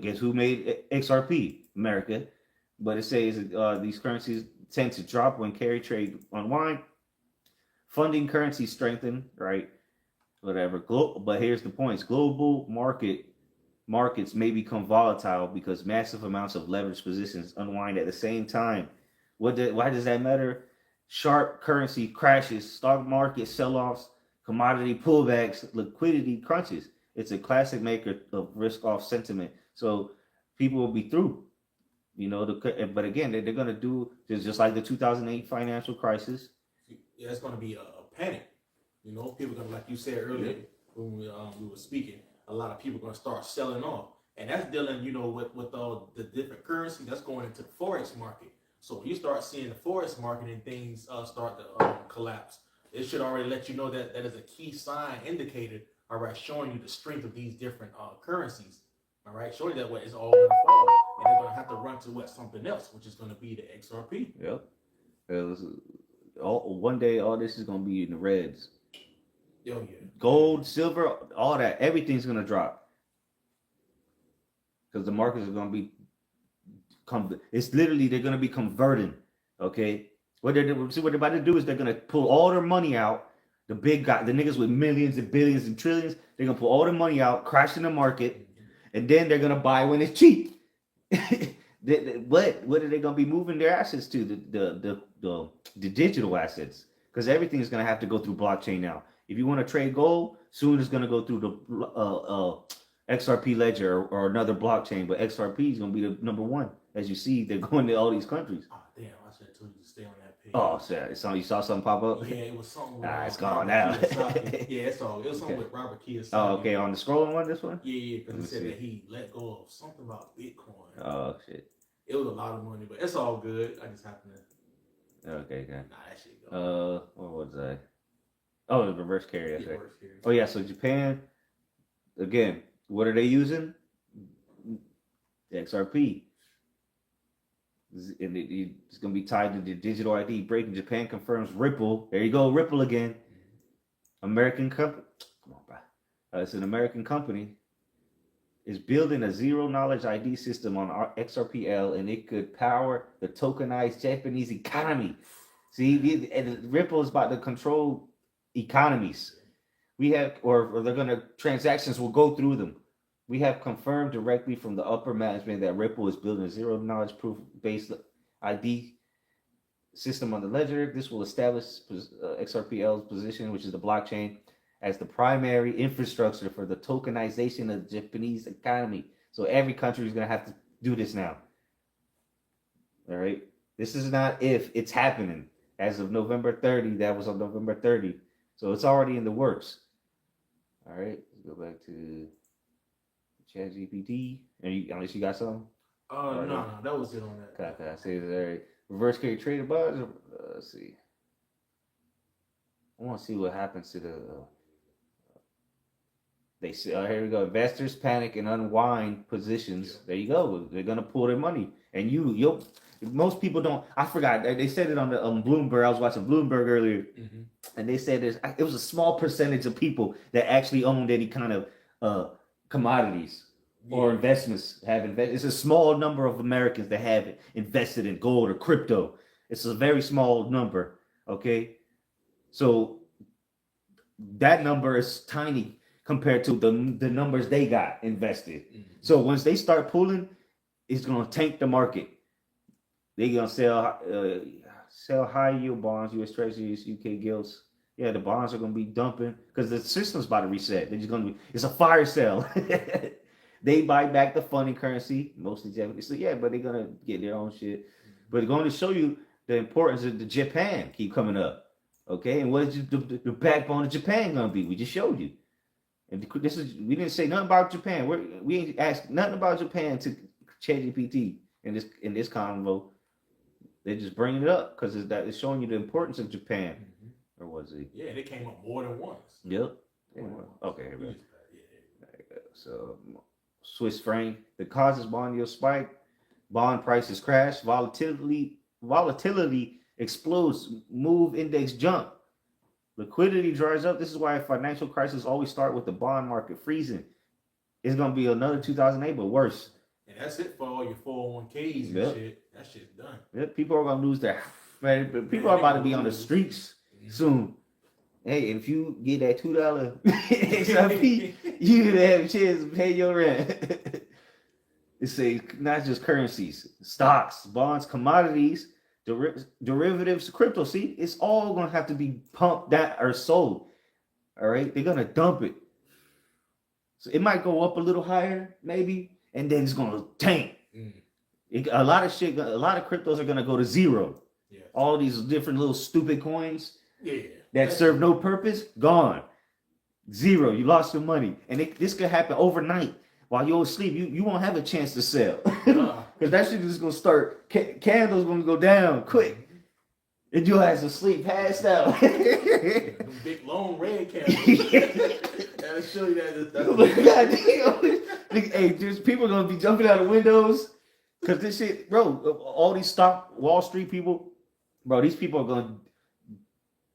[SPEAKER 1] guess who made XRP? America. But it says these currencies tend to drop when carry trade unwind. Funding currency strengthen, right? Whatever. But here's the points. Global markets may become volatile because massive amounts of leveraged positions unwind at the same time. Why does that matter? Sharp currency crashes, stock market sell-offs, commodity pullbacks, liquidity crunches. It's a classic maker of risk-off sentiment. So people will be through. But again, they're going to do just like the 2008 financial crisis.
[SPEAKER 2] Yeah, it's going to be a panic. People are going to, like you said earlier when we were speaking, a lot of people are going to start selling off. And that's dealing, with all the different currency that's going into the forex market. So when you start seeing the forex market and things start to collapse, it should already let you know that is a key sign indicator, all right, showing you the strength of these different currencies, all right, showing you that way it's all going to fall, and they're going to have to run to something else, which is going to be the XRP.
[SPEAKER 1] Yep. One day, all this is going to be in the reds.
[SPEAKER 2] Oh, yeah.
[SPEAKER 1] Gold, silver, all that, everything's going to drop because the markets are going to be. It's literally they're going to be converting. Okay. What they're about to do is they're gonna pull all their money out. The big guy, the niggas with millions and billions and trillions, they're gonna pull all their money out, crash in the market, and then they're gonna buy when it's cheap. What are they gonna be moving their assets to? The digital assets, because everything is gonna have to go through blockchain now. If you want to trade gold, soon it's gonna go through the XRP ledger or another blockchain, but XRP is gonna be the number 1. As you see, they're going to all these countries.
[SPEAKER 2] Oh, damn, I should have told you to stay on that page.
[SPEAKER 1] Oh, sorry. You saw something pop up?
[SPEAKER 2] Yeah, it was something with
[SPEAKER 1] it's gone now.
[SPEAKER 2] Yeah, it's all. It was something with Robert Kiyosaki.
[SPEAKER 1] Oh, okay. On the scrolling one, this one?
[SPEAKER 2] Yeah, because he said that he let go of something about Bitcoin.
[SPEAKER 1] Oh, shit.
[SPEAKER 2] It was a lot of money, but it's all good. I just happened to.
[SPEAKER 1] Okay.
[SPEAKER 2] Nah, that shit go.
[SPEAKER 1] What was I? Oh, the reverse carry.
[SPEAKER 2] Yeah,
[SPEAKER 1] Okay. Oh, yeah. So Japan, again, what are they using? The XRP. And it's going to be tied to the digital ID. Breaking Japan confirms Ripple. There you go, Ripple again. American company. Come on, bro. It's an American company. Is building a zero knowledge ID system on XRPL, and it could power the tokenized Japanese economy. See, Ripple is about to control economies. We have, or they're going to, transactions will go through them. We have confirmed directly from the upper management that Ripple is building a zero knowledge proof based ID system on the ledger. This will establish XRPL's position, which is the blockchain, as the primary infrastructure for the tokenization of the Japanese economy. So every country is going to have to do this now. All right. This is not if, it's happening. As of November 30, that was on November 30. So it's already in the works. All right. Let's go back to ChatGPT. Unless you got something?
[SPEAKER 2] No, that was it on that.
[SPEAKER 1] Okay, I say there. Reverse carry traded bonds. Let's see. I want to see what happens to the. They say, here we go. Investors panic and unwind positions. Yeah. There you go. They're gonna pull their money, and most people don't. I forgot. They said it on the Bloomberg. I was watching Bloomberg earlier, and they said it was a small percentage of people that actually owned any kind of commodities or investments. It's a small number of Americans that have invested in gold or crypto. It's a very small number. Okay, so that number is tiny compared to the numbers they got invested. So once they start pulling, it's going to tank the market. They're going to sell high yield bonds, U.S. Treasuries, UK gilts. Yeah, the bonds are gonna be dumping because the system's about to reset. They're just gonna be. It's a fire sale. They buy back the funding currency, mostly Japanese. So yeah, but they're gonna get their own shit. But it's going to show you the importance of the Japan keep coming up. Okay, and what is the backbone of Japan gonna be? We just showed you. And this is we didn't say nothing about Japan. We ain't asked nothing about Japan to ChatGPT in this convo. They're just bringing it up because it's showing you the importance of Japan. Or was it?
[SPEAKER 2] Yeah, they came up more than once.
[SPEAKER 1] Yep. Okay. Here we go. So, Swiss franc, the causes bond yield spike, bond prices crash, volatility explodes, move index jump, liquidity dries up. This is why a financial crisis always start with the bond market freezing. It's gonna be another 2008, but worse.
[SPEAKER 2] And that's it for all your 401ks and shit. That shit's done.
[SPEAKER 1] Yep. People are gonna lose their. People are about to be on the streets soon. Hey, if you get that $2 XRP, you gonna have a chance to pay your rent. It says not just currencies, stocks, bonds, commodities, derivatives, crypto. See, it's all gonna have to be pumped down or sold. All right, they're gonna dump it. So it might go up a little higher, maybe, and then it's gonna tank. A lot of cryptos are gonna go to zero.
[SPEAKER 2] Yeah.
[SPEAKER 1] All these different little stupid coins.
[SPEAKER 2] Yeah.
[SPEAKER 1] That serve no purpose, gone. Zero. You lost your money. And this could happen overnight. While you're asleep, you won't have a chance to sell. Because that shit is going to start, candles going to go down quick. And you'll have to sleep, passed out.
[SPEAKER 2] Big, long red candles. That'll show you that.
[SPEAKER 1] Hey, there's people going to be jumping out of windows. Because this shit, bro, all these Wall Street people, bro, these people are going to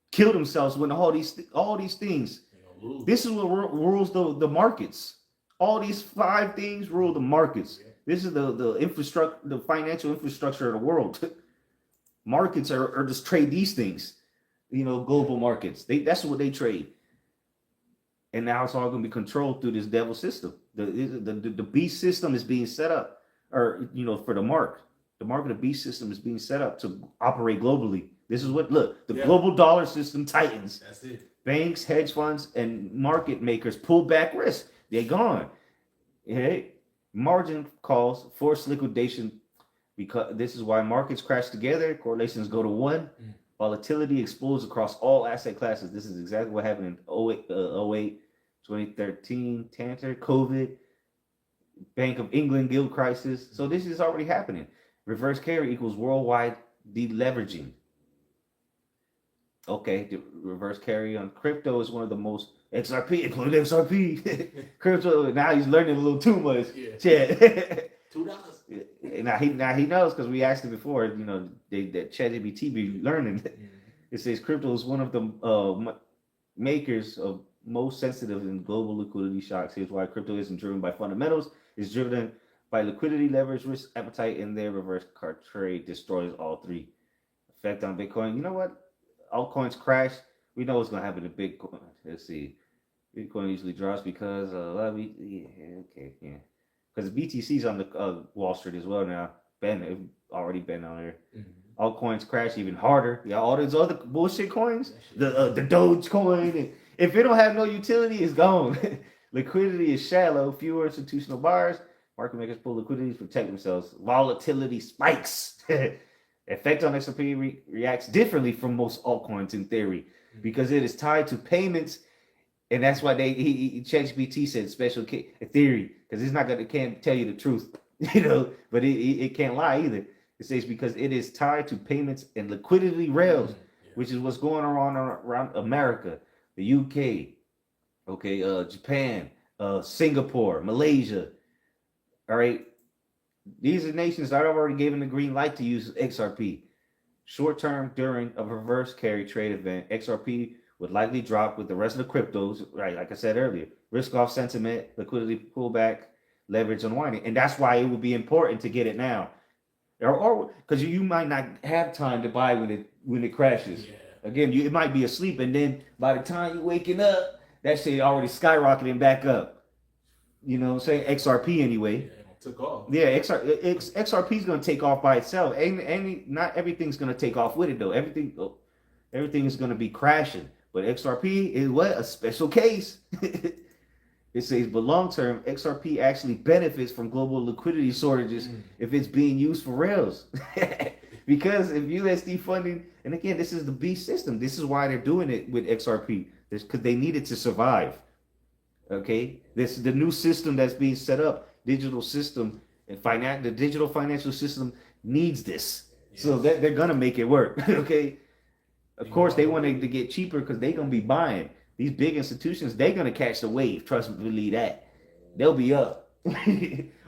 [SPEAKER 1] kill themselves when all these things. This is what rules the markets. All these 5 things rule the markets. This is the infrastructure, the financial infrastructure of the world. Markets are just trade these things. Global markets. That's what they trade. And now it's all going to be controlled through this devil system. The beast system is being set up, or for the mark. The market of beast system is being set up to operate globally. This is what the global dollar system tightens.
[SPEAKER 2] That's it. Banks,
[SPEAKER 1] hedge funds, and market makers pull back risk. They're gone. Hey, margin calls, forced liquidation, because this is why markets crash together. Correlations go to 1. Volatility explodes across all asset classes. This is exactly what happened in 08, 2013, Tanter, COVID, Bank of England gilt crisis. So this is already happening. Reverse carry equals worldwide deleveraging. Okay, the reverse carry on crypto is one of the most XRP, including XRP. Crypto, now he's learning a little too much.
[SPEAKER 2] $2.
[SPEAKER 1] Now he knows because we asked him before. That ChatGPT be learning. It says crypto is one of the makers of most sensitive in global liquidity shocks. Here's why crypto isn't driven by fundamentals. It's driven by liquidity, leverage, risk appetite, and their reverse card trade destroys all 3. Effect on Bitcoin. You know what? Altcoins crash. We know what's gonna happen to Bitcoin. Let's see. Bitcoin usually drops because because BTC's on the Wall Street as well now. Already been on there. Altcoins crash even harder. Yeah, all those other bullshit coins, the Doge coin. If it don't have no utility, it's gone. Liquidity is shallow. Fewer institutional buyers. Market makers pull liquidity to protect themselves. Volatility spikes. Effect on XRP reacts differently from most altcoins in theory because it is tied to payments, and that's why ChatGPT said special theory because it's can't tell you the truth, but it can't lie either. It says because it is tied to payments and liquidity rails, which is what's going on around America, the UK, Japan, Singapore, Malaysia. All right. These are nations that have already given the green light to use XRP. Short term, during a reverse carry trade event, XRP would likely drop with the rest of the cryptos, right? Like I said earlier, risk off sentiment, liquidity pullback, leverage unwinding. And that's why it would be important to get it now. Or because you might not have time to buy when it crashes. Yeah. Again, it might be asleep, and then by the time you're waking up, that shit already skyrocketing back up. You know what I'm saying? XRP anyway.
[SPEAKER 2] Took off.
[SPEAKER 1] Yeah, XRP is going to take off by itself. And not everything's going to take off with it though. Everything is going to be crashing, But XRP is what? A special case. It says, but long term, XRP actually benefits from global liquidity shortages if it's being used for rails. Because if USD funding, and again, this is the beast system. This is why they're doing it with XRP. Because they need it to survive. Okay, this is the new system that's being set up. Digital system and the digital financial system needs this, so that they're gonna make it work. Okay, of course they want it to get cheaper because they're gonna be buying these big institutions. They're gonna catch the wave. Trust me, believe that. They'll be up,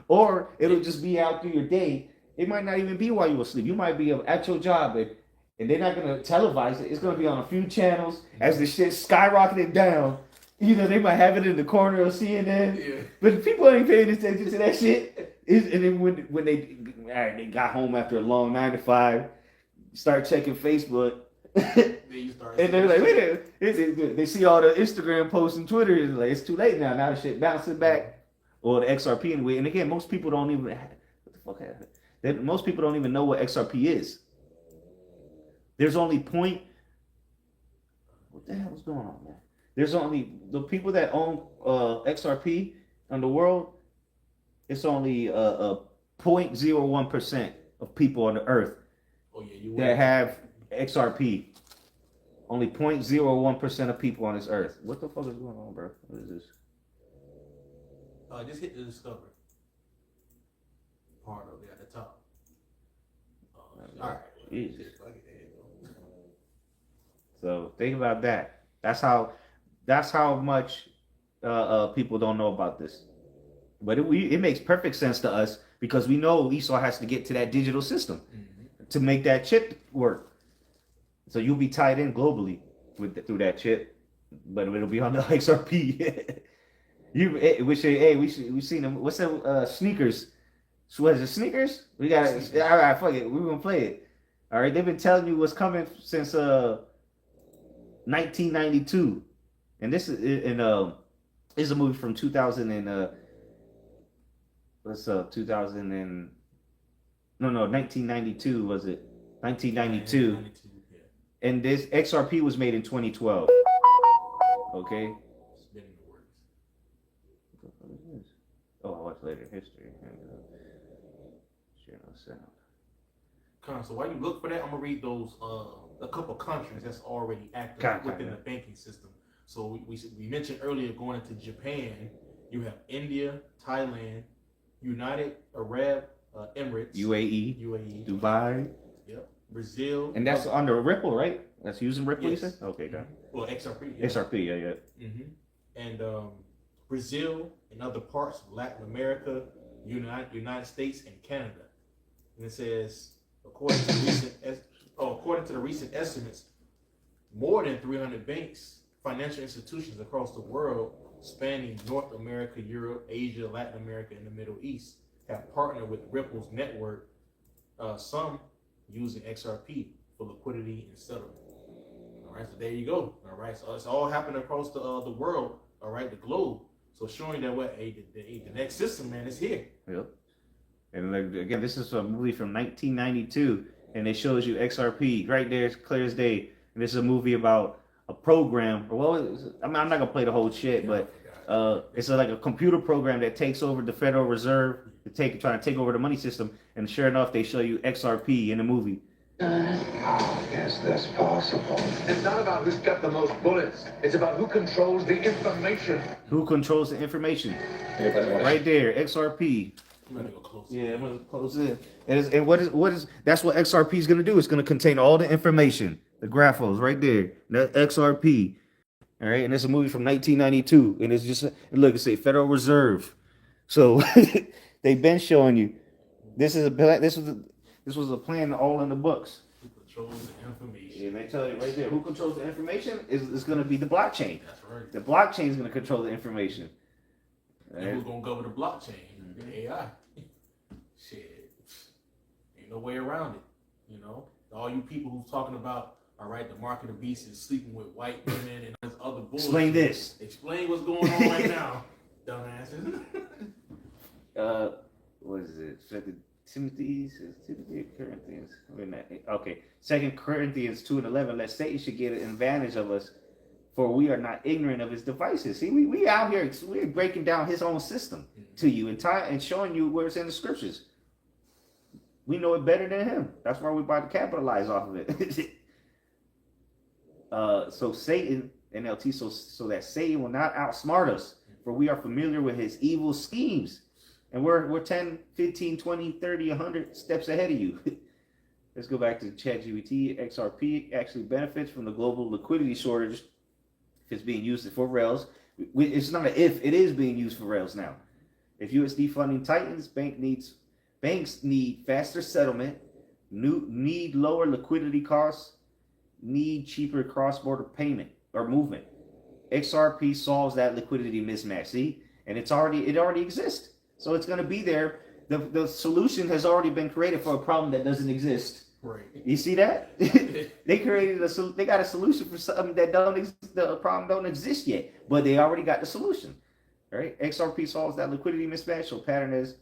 [SPEAKER 1] or it'll just be out through your day. It might not even be while you're asleep. You might be at your job and they're not gonna televise it. It's gonna be on a few channels as the shit skyrocketing down. You know, they might have it in the corner of CNN, but people ain't paying attention to that shit. And then when they got home after a long 9 to 5, start checking Facebook, and they're like, wait a minute. They see all the Instagram posts and Twitter. It's like, it's too late now. Now the shit bouncing back, or the XRP anyway. And again, most people don't even what the fuck happened. Most people don't even know what XRP is. There's only what the hell is going on, man? There's only the people that own XRP in the world. It's only 0.01% of people on the earth that have XRP. Only 0.01% of people on this earth. What the fuck is going on, bro? What is this?
[SPEAKER 2] Just hit the discover part of it at the top. All right.
[SPEAKER 1] Jesus. So think about that. That's how much people don't know about this. But it makes perfect sense to us because we know Esau has to get to that digital system to make that chip work. So you'll be tied in globally through that chip, but it'll be on the XRP. We seen them. What's that? Sneakers. So what is it? Sneakers? We got it. All right, fuck it. We're gonna play it. All right. They've been telling you what's coming since 1992, and this is a movie from 2000 and 1992 was it? 1992. And this XRP was made in 2012. Okay.
[SPEAKER 2] It's been in the works.
[SPEAKER 1] What is this? Oh, I watched later history. Share no sound.
[SPEAKER 2] So while you look for that, I'm gonna read those a couple countries that's already active within the banking system. So we mentioned earlier going into Japan. You have India, Thailand, United Arab Emirates,
[SPEAKER 1] UAE, Dubai.
[SPEAKER 2] Yep. Brazil.
[SPEAKER 1] And that's under Ripple, right? That's using Ripple,
[SPEAKER 2] yes.
[SPEAKER 1] You said? Okay, got it.
[SPEAKER 2] Well, XRP. Yeah.
[SPEAKER 1] XRP, yeah.
[SPEAKER 2] Mm-hmm. And Brazil and other parts of Latin America, United States, and Canada. And it says, according to the recent estimates, more than 300 banks, financial institutions across the world, spanning North America, Europe, Asia, Latin America, and the Middle East, have partnered with Ripple's network, some using XRP for liquidity and settlement. All right, so there you go. All right, so it's all happening across the world. All right, the globe. So showing that the next system, man, is here.
[SPEAKER 1] Yep. And again, this is a movie from 1992, and it shows you XRP right there, it's clear as day. And this is a movie about a program. Well, I'm not gonna play the whole shit, but it's like a computer program that takes over the Federal Reserve trying to take over the money system. And sure enough, they show you XRP in the movie.
[SPEAKER 7] How is this possible? It's not about who's got the most bullets. It's about who controls the information.
[SPEAKER 1] Who controls the information? Right there, XRP.
[SPEAKER 2] I'm gonna go close.
[SPEAKER 1] Yeah, I'm gonna close it. And what is that's what XRP is gonna do. It's gonna contain all the information, the graphos right there. That XRP. All right, and it's a movie from 1992, and it's just look, it's a Federal Reserve. So they've been showing you this was a plan all in the books.
[SPEAKER 2] Who controls the information?
[SPEAKER 1] Yeah, they tell you right there who controls the information is going to be the blockchain.
[SPEAKER 2] That's right.
[SPEAKER 1] The blockchain is going to control the information.
[SPEAKER 2] And who's gonna govern the blockchain? The AI. Shit, ain't no way around it. You know, all you people who's talking about, all right, the mark of the beast is sleeping with white women and this other bullshit.
[SPEAKER 1] Explain this.
[SPEAKER 2] Explain what's going on right now, dumbasses.
[SPEAKER 1] What is it? Timothy, Corinthians. Okay, 2 Corinthians 2:11. Lest Satan should get an advantage of us, for we are not ignorant of his devices. See, we out here, we're breaking down his own system to you and showing you where it's in the scriptures. We know it better than him. That's why we're about to capitalize off of it. So Satan, NLT, so that Satan will not outsmart us, for we are familiar with his evil schemes. And we're 10, 15, 20, 30, 100 steps ahead of you. Let's go back to ChatGPT. XRP actually benefits from the global liquidity shortage if it's being used for rails. It's not an if, it is being used for rails now. If USD funding tightens, banks need faster settlement, need lower liquidity costs, need cheaper cross-border payment or movement. XRP solves that liquidity mismatch. See, and it already exists, so it's going to be there. The solution has already been created for a problem that doesn't exist.
[SPEAKER 2] Right.
[SPEAKER 1] You see that? They got a solution for something that the problem don't exist yet, but they already got the solution. Right? XRP solves that liquidity mismatch. So pattern is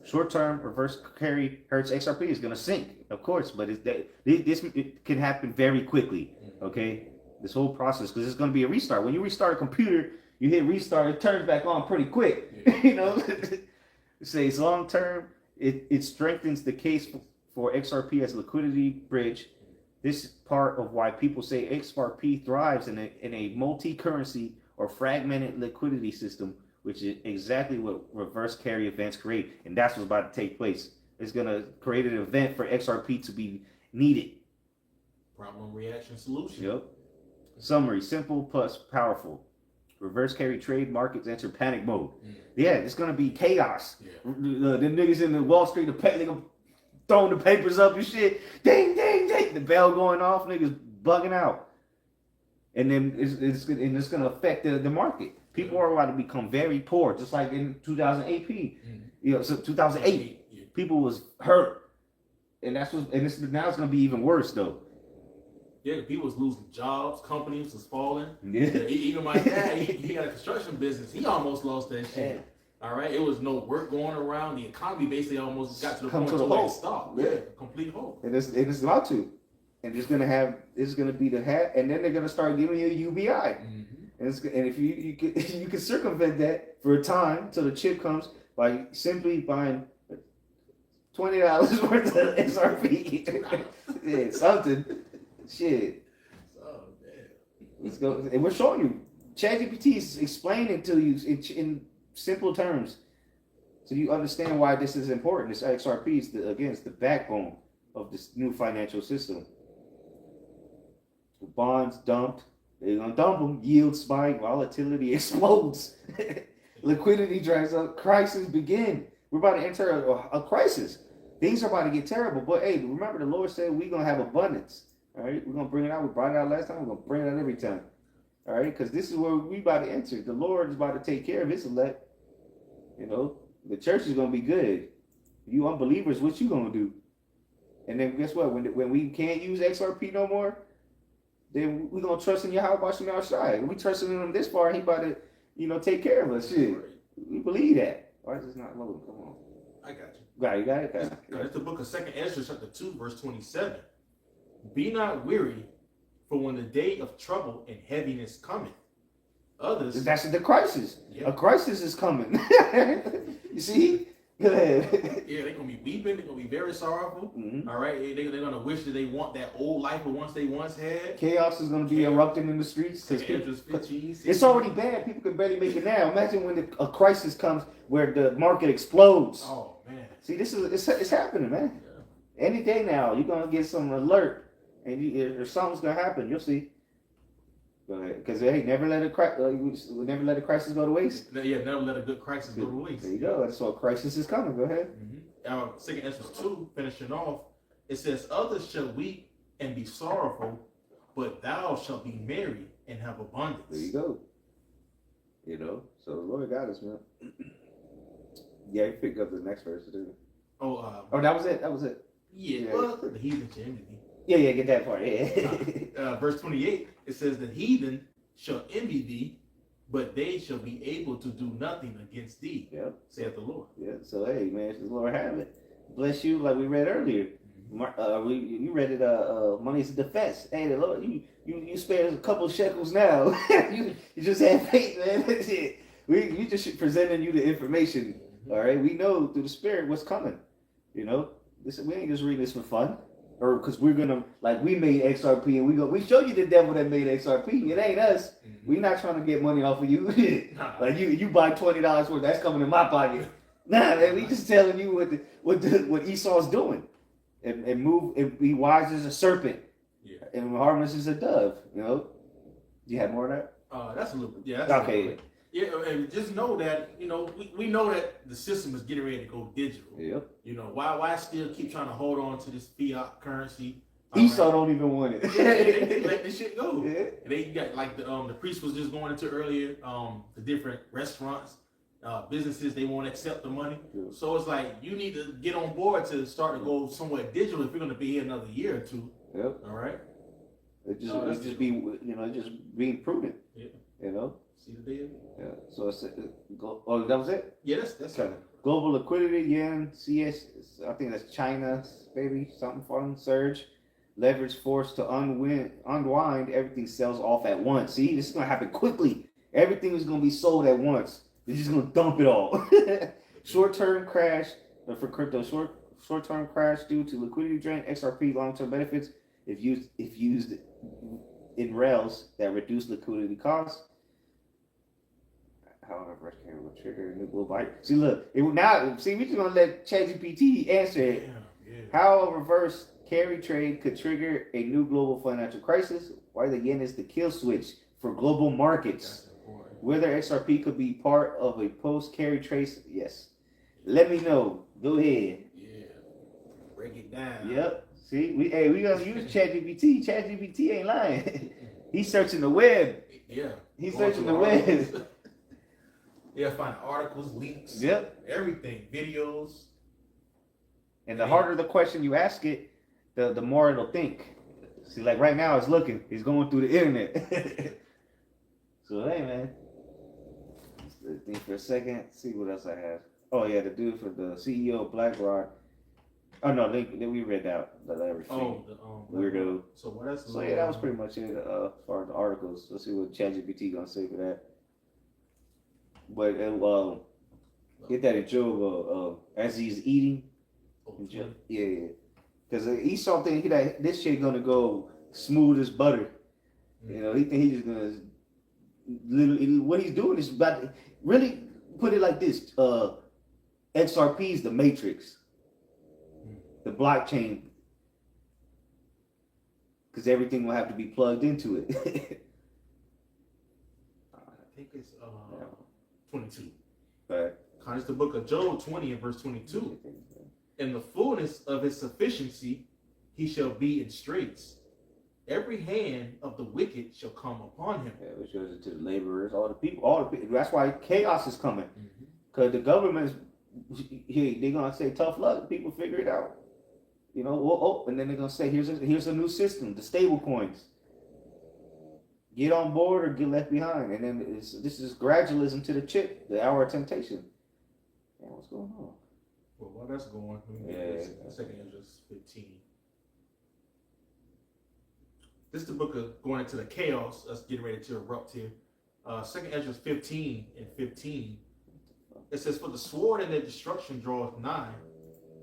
[SPEAKER 1] short-term reverse carry hurts XRP is going to sink, of course, but it can happen very quickly. Okay, this whole process, because it's going to be a restart. When you restart a computer, you hit restart, it turns back on pretty quick. Yeah. You know, it says long-term, it strengthens the case for XRP as a liquidity bridge. This is part of why people say XRP thrives in a multi-currency or fragmented liquidity system, which is exactly what reverse carry events create. And that's what's about to take place. It's going to create an event for XRP to be needed.
[SPEAKER 2] Problem, reaction, solution.
[SPEAKER 1] Yep. Summary, simple plus powerful. Reverse carry trade markets enter panic mode. Yeah, it's going to be chaos. Yeah. The niggas in the Wall Street, they're throwing the papers up and shit. Ding, ding, ding. The bell going off, niggas bugging out. And then it's going to affect the market. People are about to become very poor, just like in 2008. You know, so 2008, people was hurt, and now it's going to be even worse though.
[SPEAKER 2] Yeah, people was losing jobs, companies was falling. Yeah, even my dad, he had a construction business. He almost lost that shit. Yeah. All right, it was no work going around. The economy basically almost got to the point where it stopped. Yeah, complete hope.
[SPEAKER 1] And it's about to, and it's going to be the hat, and then they're going to start giving you a UBI. Mm-hmm. And if you can circumvent that for a time till the chip comes by simply buying $20 worth of XRP. Yeah, something. Shit.
[SPEAKER 2] Oh man.
[SPEAKER 1] Let's go. And we're showing you. ChatGPT is explaining to you in simple terms, so you understand why this is important. This XRP is it's the backbone of this new financial system. The bonds dumped. They're going to dump them. Yield spike. Volatility explodes. Liquidity dries up. Crises begin. We're about to enter a crisis. Things are about to get terrible. But hey, remember the Lord said we're going to have abundance. All right? We're going to bring it out. We brought it out last time. We're going to bring it out every time. All right? Because this is where we're about to enter. The Lord is about to take care of his elect. You know, the church is going to be good. You unbelievers, what you going to do? And then guess what? When we can't use XRP no more, then we're going to trust in Yahweh Bashim outside. We trusting in him this far, he about to, take care of us. Shit. We believe that. Why is this not loading? Come on.
[SPEAKER 2] I got you.
[SPEAKER 1] You got it? Okay.
[SPEAKER 2] It's the book of 2 Ezra, chapter 2, verse 27. Be not weary, for when the day of trouble and heaviness cometh, others...
[SPEAKER 1] That's the crisis. Yep. A crisis is coming. You see? Go ahead.
[SPEAKER 2] Yeah, they're going to be weeping. They're going to be very sorrowful. Mm-hmm. All right? They're going to wish that they want that old life of they once had.
[SPEAKER 1] Chaos is going to be erupting in the streets. It's already bad. People can barely make it now. Imagine when a crisis comes where the market explodes.
[SPEAKER 2] Oh, man.
[SPEAKER 1] See, it's happening, man. Yeah. Any day now, you're going to get some alert. And something's going to happen. You'll see. Go ahead. Because, hey, never let a crisis go to waste.
[SPEAKER 2] Yeah, never let a good crisis go to waste.
[SPEAKER 1] There you go. So a crisis is coming. Go ahead.
[SPEAKER 2] Mm-hmm. 2 Ezra 2, finishing off, it says, others shall weep and be sorrowful, but thou shalt be merry and have abundance.
[SPEAKER 1] There you go. So the Lord got us, man. Yeah, you pick up the next verse, too.
[SPEAKER 2] Oh,
[SPEAKER 1] that was it.
[SPEAKER 2] Yeah. Well, the heathen shall envy thee.
[SPEAKER 1] Yeah, get that part. Yeah.
[SPEAKER 2] Verse 28, it says, the heathen shall envy thee, but they shall be able to do nothing against thee, saith the Lord.
[SPEAKER 1] Yeah, so hey, man, the Lord have it. Bless you, like we read earlier. You read it. Money's a defense. Hey, the Lord, you spare a couple shekels now. you just have faith, man. That's it. We just presenting you the information. All right, we know through the Spirit what's coming. You know, we ain't just reading this for fun, or because we're gonna we made XRP and we show you the devil that made XRP. It ain't us. We not trying to get money off of you. Like you buy $20 worth, that's coming in my pocket. Nah, man, we just telling you what Esau's doing, and be wise as a serpent, and harmless as a dove. You know, do you have more of that?
[SPEAKER 2] That's a little bit. Yeah.
[SPEAKER 1] That's okay.
[SPEAKER 2] Yeah, and just know that we know that the system is getting ready to go digital.
[SPEAKER 1] Yep.
[SPEAKER 2] You know why still keep trying to hold on to this fiat currency?
[SPEAKER 1] Esau don't even want it.
[SPEAKER 2] They let this shit go.
[SPEAKER 1] Yeah.
[SPEAKER 2] And they got the priest was just going into earlier. The different restaurants, businesses, they won't accept the money.
[SPEAKER 1] Yeah.
[SPEAKER 2] So it's like you need to get on board to start to go somewhere digital if you're going to be here another year or two.
[SPEAKER 1] Yep.
[SPEAKER 2] All right.
[SPEAKER 1] It just be just being prudent.
[SPEAKER 2] Yeah.
[SPEAKER 1] You know.
[SPEAKER 2] See the deal?
[SPEAKER 1] Yeah. So that was it.
[SPEAKER 2] Yeah, that's
[SPEAKER 1] Okay. Global liquidity, yen, CS. I think that's China, baby, something fun. Surge, leverage forced to unwind. Everything sells off at once. See, this is gonna happen quickly. Everything is gonna be sold at once. They're just gonna dump it all. Short-term crash for crypto. Short-term crash due to liquidity drain. XRP long-term benefits if used in rails that reduce liquidity costs. However, reverse carry will trigger a new global bite. See, look, we just gonna let ChatGPT answer it.
[SPEAKER 2] Yeah.
[SPEAKER 1] How a reverse carry trade could trigger a new global financial crisis? Why the yen is the kill switch for global markets? Whether XRP could be part of a post-carry trace? Yes. Let me know. Go ahead.
[SPEAKER 2] Yeah. Break it down.
[SPEAKER 1] Yep. See, we gonna use ChatGPT. ChatGPT ain't lying. He's searching the web.
[SPEAKER 2] Yeah.
[SPEAKER 1] He's searching the web.
[SPEAKER 2] Yeah, find articles, links, everything, videos.
[SPEAKER 1] And the harder the question you ask it, the more it'll think. See, like right now, it's looking. He's going through the internet. So, hey, man. Let's think for a second. See what else I have. Oh, yeah, the dude for the CEO of BlackRock. Oh, no, we read out the everything. Weirdo.
[SPEAKER 2] So, what else?
[SPEAKER 1] So, yeah, that was pretty much it as far as the articles. Let's see what ChatGPT going to say for that. But get that in Job as he's eating. Yeah. Because Esau think this shit gonna go smooth as butter. You know, he think he's just gonna literally what he's doing is about to really put it like this. XRP is the matrix, the blockchain, because everything will have to be plugged into it.
[SPEAKER 2] I think it's 22.
[SPEAKER 1] Right.
[SPEAKER 2] It's the book of Job 20 and verse 22. In the fullness of his sufficiency, he shall be in straits. Every hand of the wicked shall come upon him. Yeah, which goes to the laborers, all the people.
[SPEAKER 1] That's why chaos is coming. Because the government's, they're going to say, tough luck. People figure it out. You know, and then they're going to say, here's a new system, the stable coins. Get on board or get left behind. And then this is gradualism to the chip, the hour of temptation. Man, what's going on?
[SPEAKER 2] Well, while that's going, second Ezra's 15. This is the book of going into the chaos that's getting ready to erupt here. Second Ezra's 15 and 15. It says, for the sword and their destruction draweth nigh,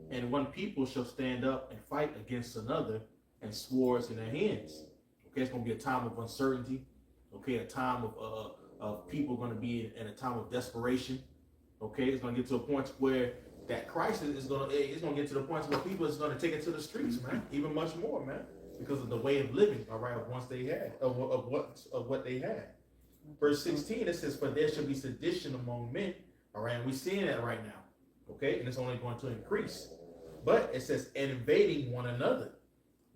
[SPEAKER 2] and one people shall stand up and fight against another, and swords in their hands. Okay, it's going to be a time of uncertainty. Okay, a time of people going to be in a time of desperation. Okay, it's going to get to a point where that crisis is going to get to the point where people is going to take it to the streets, man. Even much more, man, because of the way of living. All right, of what they had. Verse 16, it says, for there shall be sedition among men. All right, and we're seeing that right now. Okay, and it's only going to increase. But it says, and invading one another.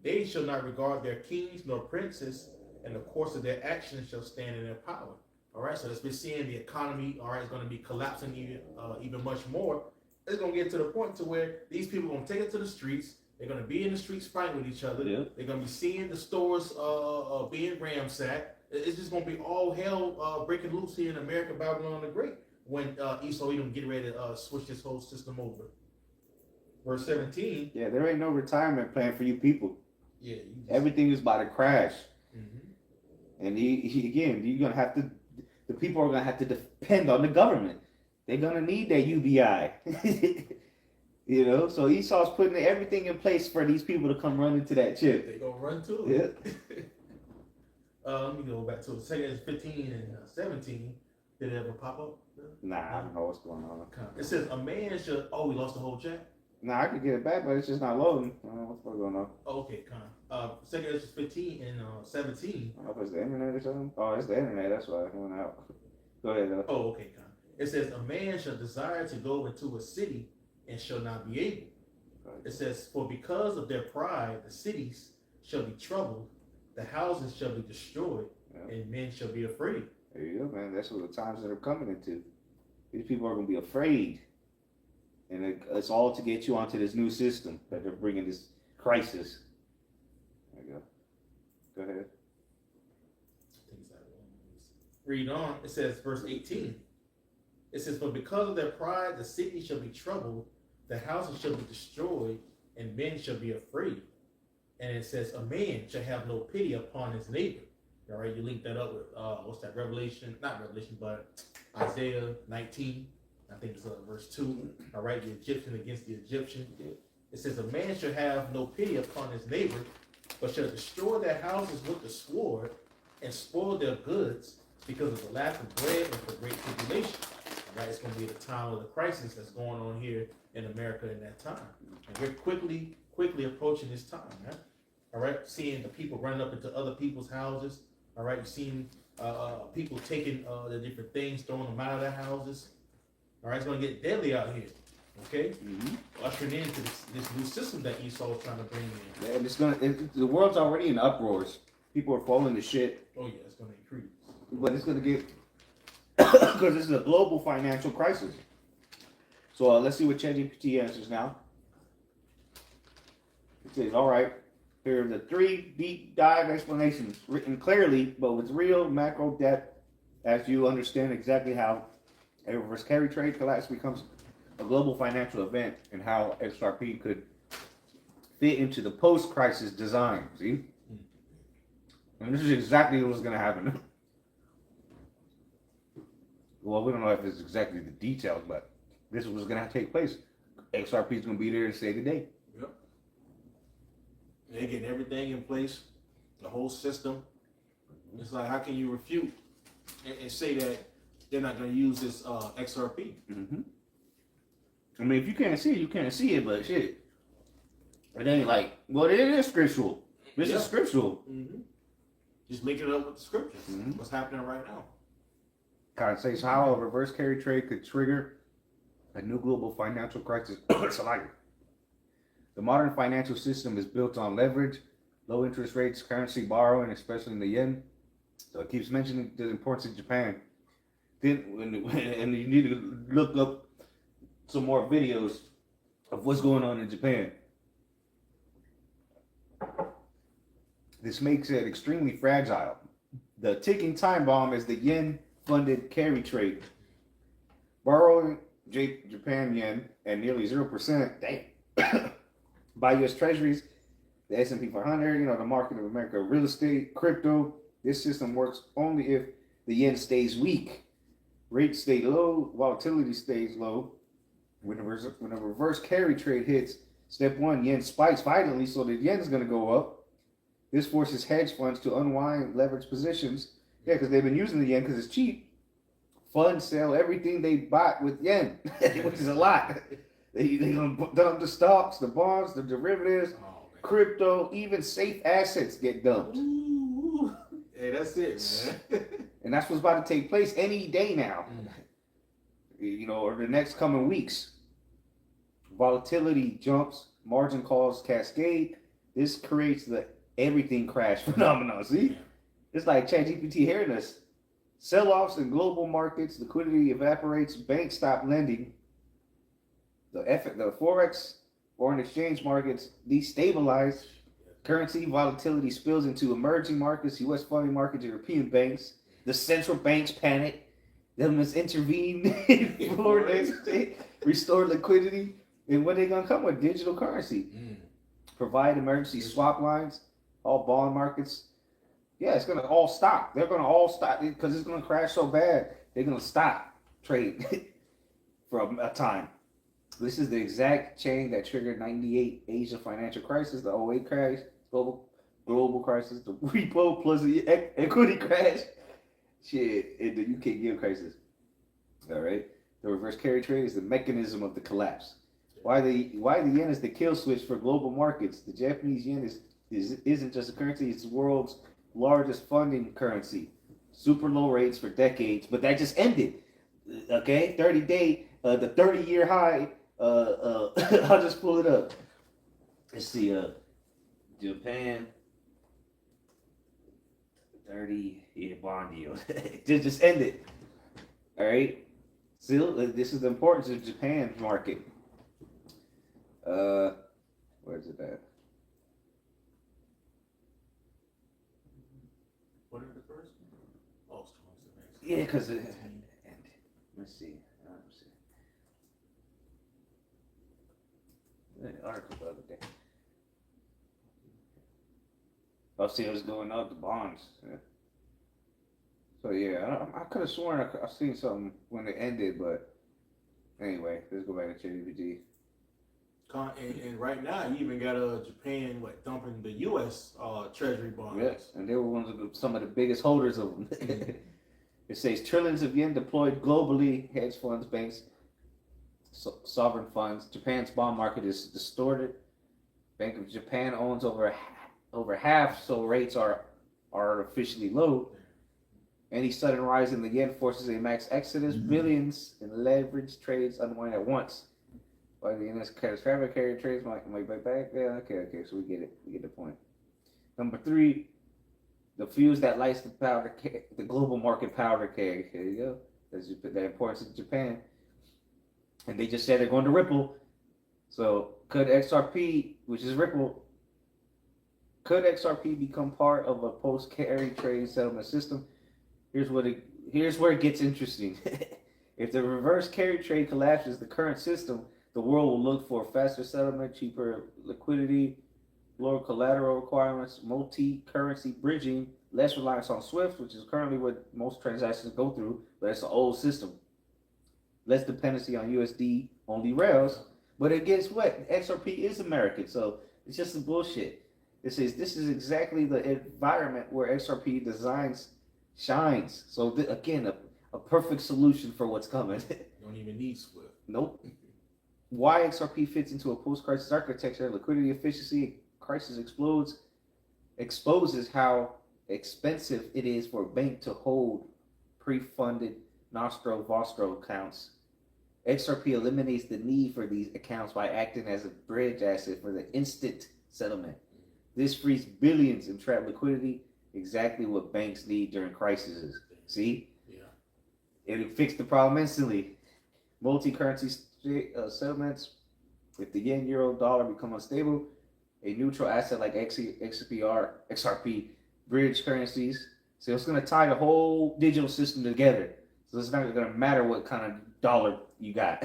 [SPEAKER 2] They shall not regard their kings nor princes, and the course of their actions shall stand in their power. All right, so as we're seeing the economy, all right, is going to be collapsing even much more. It's going to get to the point to where these people are going to take it to the streets. They're going to be in the streets fighting with each other. Yeah. They're going to be seeing the stores being ransacked. It's just going to be all hell breaking loose here in America, Babylon the Great, when Esau Edom get ready to switch this whole system over. verse 17.
[SPEAKER 1] Yeah, there ain't no retirement plan for you people.
[SPEAKER 2] Yeah,
[SPEAKER 1] Everything is about to crash.
[SPEAKER 2] Mm-hmm.
[SPEAKER 1] And again, you're gonna have to. The people are gonna have to depend on the government. They're gonna need that UBI. You know, so Esau's putting everything in place for these people to come run into that chip.
[SPEAKER 2] They gonna run to
[SPEAKER 1] it.
[SPEAKER 2] Yeah. Let me go back to 2 15 and 17. Did it ever pop up?
[SPEAKER 1] Nah, I don't know what's going on.
[SPEAKER 2] It says a man should. Oh, we lost the whole chat.
[SPEAKER 1] Nah, I could get it back, but it's just not loading. I don't know what's going on.
[SPEAKER 2] Oh, okay, kind. 2 15 and 17.
[SPEAKER 1] I don't know if it's the internet or something. Oh, it's the internet. That's why it went out. Go ahead, though.
[SPEAKER 2] Oh, okay, kind. It says a man shall desire to go into a city and shall not be able. It says, for because of their pride, the cities shall be troubled, the houses shall be destroyed, and men shall be afraid.
[SPEAKER 1] There you go, man. That's what the times that are coming into. These people are going to be afraid. And it's all to get you onto this new system that they're bringing, this crisis. There you go. Go ahead.
[SPEAKER 2] Read on. It says, verse 18. It says, for because of their pride, the city shall be troubled, the houses shall be destroyed, and men shall be afraid. And it says, a man shall have no pity upon his neighbor. All right, you link that up with, what's that, Revelation? Not Revelation, but Isaiah 19. I think it's verse 2. All right, the Egyptian against the Egyptian. It says, a man shall have no pity upon his neighbor, but shall destroy their houses with the sword and spoil their goods because of the lack of bread and for great tribulation. All right, it's going to be the time of the crisis that's going on here in America in that time. And we're quickly approaching this time, right? All right, seeing the people running up into other people's houses. All right, you're seeing people taking the different things, throwing them out of their houses. All right, it's going to get deadly out here. Okay, ushering into this new system that Esau is trying to bring in.
[SPEAKER 1] Yeah, and the world's already in uproars. People are falling to shit.
[SPEAKER 2] Oh yeah, it's going to increase.
[SPEAKER 1] But it's going to get, because this is a global financial crisis. So let's see what ChatGPT answers now. It says, all right, here are the 3 deep dive explanations written clearly, but with real macro depth as you understand exactly how a reverse carry trade collapse becomes a global financial event and how XRP could fit into the post-crisis design. See? And this is exactly what's going to happen. Well, we don't know if it's exactly the details, but this is what's going to take place. XRP is going to be there to say good day.
[SPEAKER 2] Yep. They're getting everything in place, the whole system. It's like, how can you refute and say that they're not going to use this XRP?
[SPEAKER 1] Mm-hmm. I mean, if you can't see it, you can't see it, but shit. It ain't like, well, it is scriptural. This is scriptural.
[SPEAKER 2] Mm-hmm. Just link it up with the scriptures. What's happening right now?
[SPEAKER 1] Kind of says how a reverse carry trade could trigger a new global financial crisis. It's a liar. The modern financial system is built on leverage, low interest rates, currency borrowing, especially in the yen. So it keeps mentioning the importance of Japan. Then, and you need to look up some more videos of what's going on in Japan. This makes it extremely fragile. The ticking time bomb is the yen-funded carry trade. Borrowing Japan yen at nearly 0%, by U.S. Treasuries, the S&P 500, the market of America, real estate, crypto. This system works only if the yen stays weak. Rates stay low, volatility stays low. When a reverse carry trade hits, step 1, yen spikes violently, so the yen is going to go up. This forces hedge funds to unwind leverage positions. Yeah, because they've been using the yen because it's cheap. Funds sell everything they bought with yen, which is a lot. They're going to dump the stocks, the bonds, the derivatives, crypto, even safe assets get dumped.
[SPEAKER 2] Ooh. Hey, that's it, man.
[SPEAKER 1] And that's what's about to take place any day now. Or the next coming weeks. Volatility jumps, margin calls cascade. This creates the everything crash phenomenon. See? It's like ChatGPT hearing us. Sell-offs in global markets, liquidity evaporates, banks stop lending. The Forex, foreign exchange markets destabilize. Currency volatility spills into emerging markets, U.S. funding markets, European banks. The central banks panic. They must intervene, restore liquidity. And what they gonna come with? Digital currency. Provide emergency swap lines, all bond markets. Yeah, it's gonna all stop. They're gonna all stop because it's gonna crash so bad. They're gonna stop trade for a time. This is the exact chain that triggered '98 Asia financial crisis, the '08 crash, global crisis, the repo plus the equity crash, shit, and the UK gilt crisis. All right, the reverse carry trade is the mechanism of the collapse. Why the yen is the kill switch for global markets? The Japanese yen isn't just a currency; it's the world's largest funding currency. Super low rates for decades, but that just ended. Okay, 30-day, the 30-year high. I'll just pull it up. Let's see. Japan 30-year bond yield. just ended. All right. Still, this is the importance of Japan's market. Where's it at?
[SPEAKER 2] What are the first? Oh, it's 27.
[SPEAKER 1] Yeah, because let's see. Article the other day. I'll see what's going up, the bonds. Yeah. So yeah, I could have sworn I seen something when it ended, but anyway, let's go back to ChatGPT.
[SPEAKER 2] And right now, you even got Japan dumping the U.S. Treasury bonds.
[SPEAKER 1] Yes, and they were some of the biggest holders of them. It says trillions of yen deployed globally, hedge funds, banks, sovereign funds. Japan's bond market is distorted. Bank of Japan owns over half, so rates are artificially low. Any sudden rise in the yen forces a max exodus. Billions in leveraged trades unwind at once. Why the yen traffic carrier trades might be back? Yeah, okay, so we get it. We get the point. Number 3, the fuse that lights the global market powder keg. Here you go. That's the importance of Japan. And they just said they're going to Ripple. So could XRP, which is Ripple, could XRP become part of a post-carry trade settlement system? Here's where it gets interesting. If the reverse carry trade collapses the current system, the world will look for faster settlement, cheaper liquidity, lower collateral requirements, multi-currency bridging, less reliance on SWIFT, which is currently what most transactions go through, but it's an old system. Less dependency on USD only rails. But it gets what? XRP is American, so it's just some bullshit. It says this is exactly the environment where XRP designs shines. So again, a perfect solution for what's coming.
[SPEAKER 2] Don't even need SWIFT.
[SPEAKER 1] Nope. Why XRP fits into a post-crisis architecture, liquidity efficiency, crisis exposes how expensive it is for a bank to hold pre-funded Nostro-Vostro accounts. XRP eliminates the need for these accounts by acting as a bridge asset for the instant settlement. This frees billions in trapped liquidity, exactly what banks need during crises. See?
[SPEAKER 2] Yeah.
[SPEAKER 1] It'll fix the problem instantly. Multi-currency settlements. If the yen, euro, dollar become unstable, a neutral asset like XRP, bridge currencies. So it's going to tie the whole digital system together. So it's not going to matter what kind of dollar you got.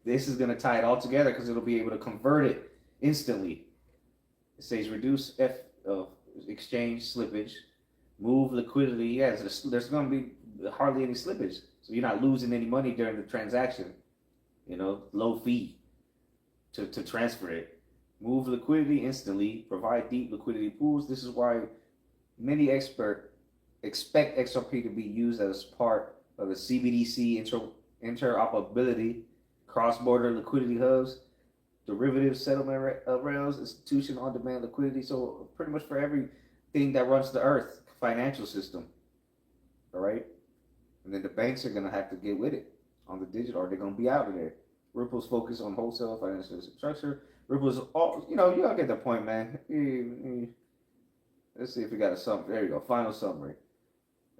[SPEAKER 1] This is going to tie it all together because it'll be able to convert it instantly. It says reduce exchange slippage, move liquidity. Yes, there's going to be hardly any slippage. So you're not losing any money during the transaction. Low fee to transfer it. Move liquidity instantly, provide deep liquidity pools. This is why many experts expect XRP to be used as part of the CBDC interoperability, cross-border liquidity hubs, derivative settlement rails, institution on-demand liquidity. So pretty much for everything that runs the earth financial system. All right? And then the banks are going to have to get with it on the digital, or they're going to be out of there. Ripple's focus on wholesale financial infrastructure. Ripple's all, you all get the point, man. Let's see if we got a summary. There you go. Final summary.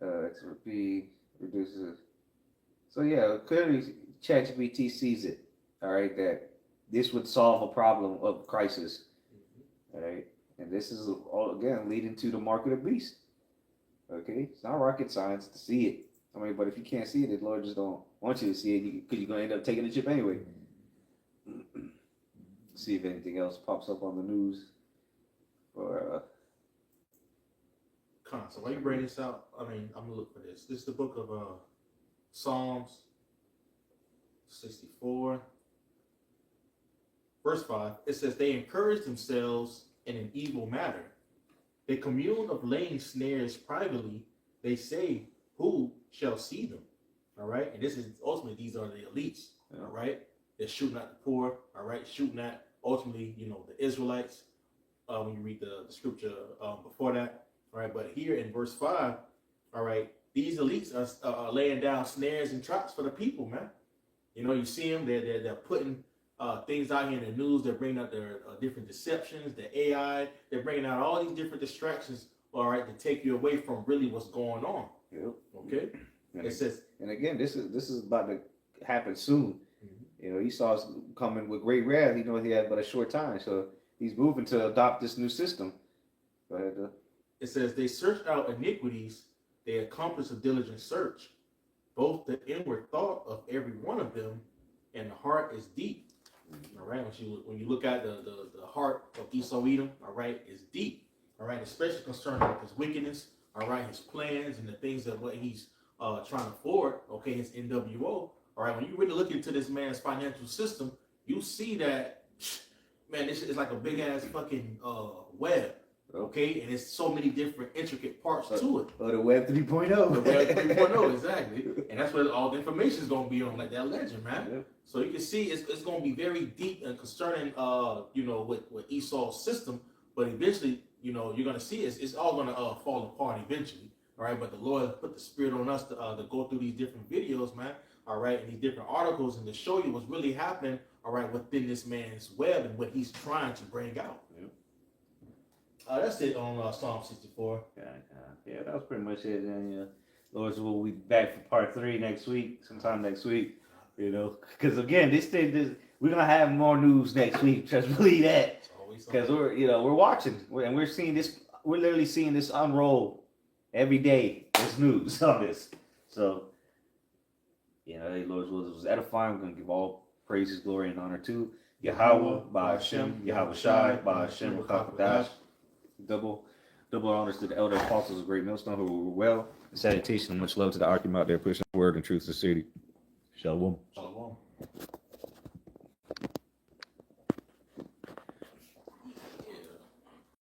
[SPEAKER 1] XRP reduces. So yeah, clearly ChatGPT sees it. All right, that this would solve a problem of crisis. All right, and this is all again leading to the market of beast. Okay, it's not rocket science to see it. But if you can't see it, the Lord just don't want you to see it because you're going to end up taking the chip anyway. See if anything else pops up on the news. Or
[SPEAKER 2] So while you bring this out, I mean, I'm gonna look for this. This is the book of Psalms 64, verse 5. It says, "They encourage themselves in an evil matter. They commune of laying snares privately. They say, who shall see them?" All right. And this is ultimately, these are the elites. All right. They're shooting at the poor. All right. Shooting at ultimately, the Israelites. When you read the scripture before that. All right. But here in verse 5, all right, these elites are laying down snares and traps for the people, man. You see them. They're putting things out here in the news. They're bringing out their different deceptions, the AI. They're bringing out all these different distractions, all right, to take you away from really what's going on.
[SPEAKER 1] Yep.
[SPEAKER 2] Okay.
[SPEAKER 1] And
[SPEAKER 2] It says,
[SPEAKER 1] and again, this is about to happen soon.
[SPEAKER 2] Mhm.
[SPEAKER 1] Esau's coming with great wrath. He had but a short time, so he's moving to adopt this new system. Go ahead.
[SPEAKER 2] It says, "They search out iniquities. They accomplish a diligent search. Both the inward thought of every one of them and the heart is deep." All right. When you look at the heart of Esau Edom, all right, is deep. All right, especially concerning his wickedness. All right, his plans and the things that what he's trying to forward. Okay, his NWO. All right, when you really look into this man's financial system, you see that, man, this is like a big ass fucking web. Okay, and it's so many different intricate parts to it.
[SPEAKER 1] The Web 3.0.
[SPEAKER 2] The Web 3.0, exactly. And that's where all the information is going to be on, like that legend, man.
[SPEAKER 1] Yep.
[SPEAKER 2] So you can see it's going to be very deep and concerning, with Esau's system. But eventually, you're going to see it's all going to fall apart eventually. All right, but the Lord put the spirit on us to go through these different videos, man. All right, and these different articles, and to show you what's really happening. All right, within this man's web and what he's trying to bring out.
[SPEAKER 1] Yep.
[SPEAKER 2] That's it on Psalm 64.
[SPEAKER 1] Yeah, that was pretty much it. And Lord, we'll be back for part 3 next week, sometime next week. Because again, we're gonna have more news next week. Just believe that. Because we're watching, and we're seeing this. We're literally seeing this unroll every day. There's news on this. So, hey, Lord's will was edifying. We're gonna give all praises, glory, and honor to Yahweh, Ba'ashem, Yahweh Shai, Ba'ashem, B'chakadash. Double honors to the elder apostles of Great Millstone who were well. And salutation and much love to the Archim out there pushing the word and truth to the city. Shalom.
[SPEAKER 2] Shalom.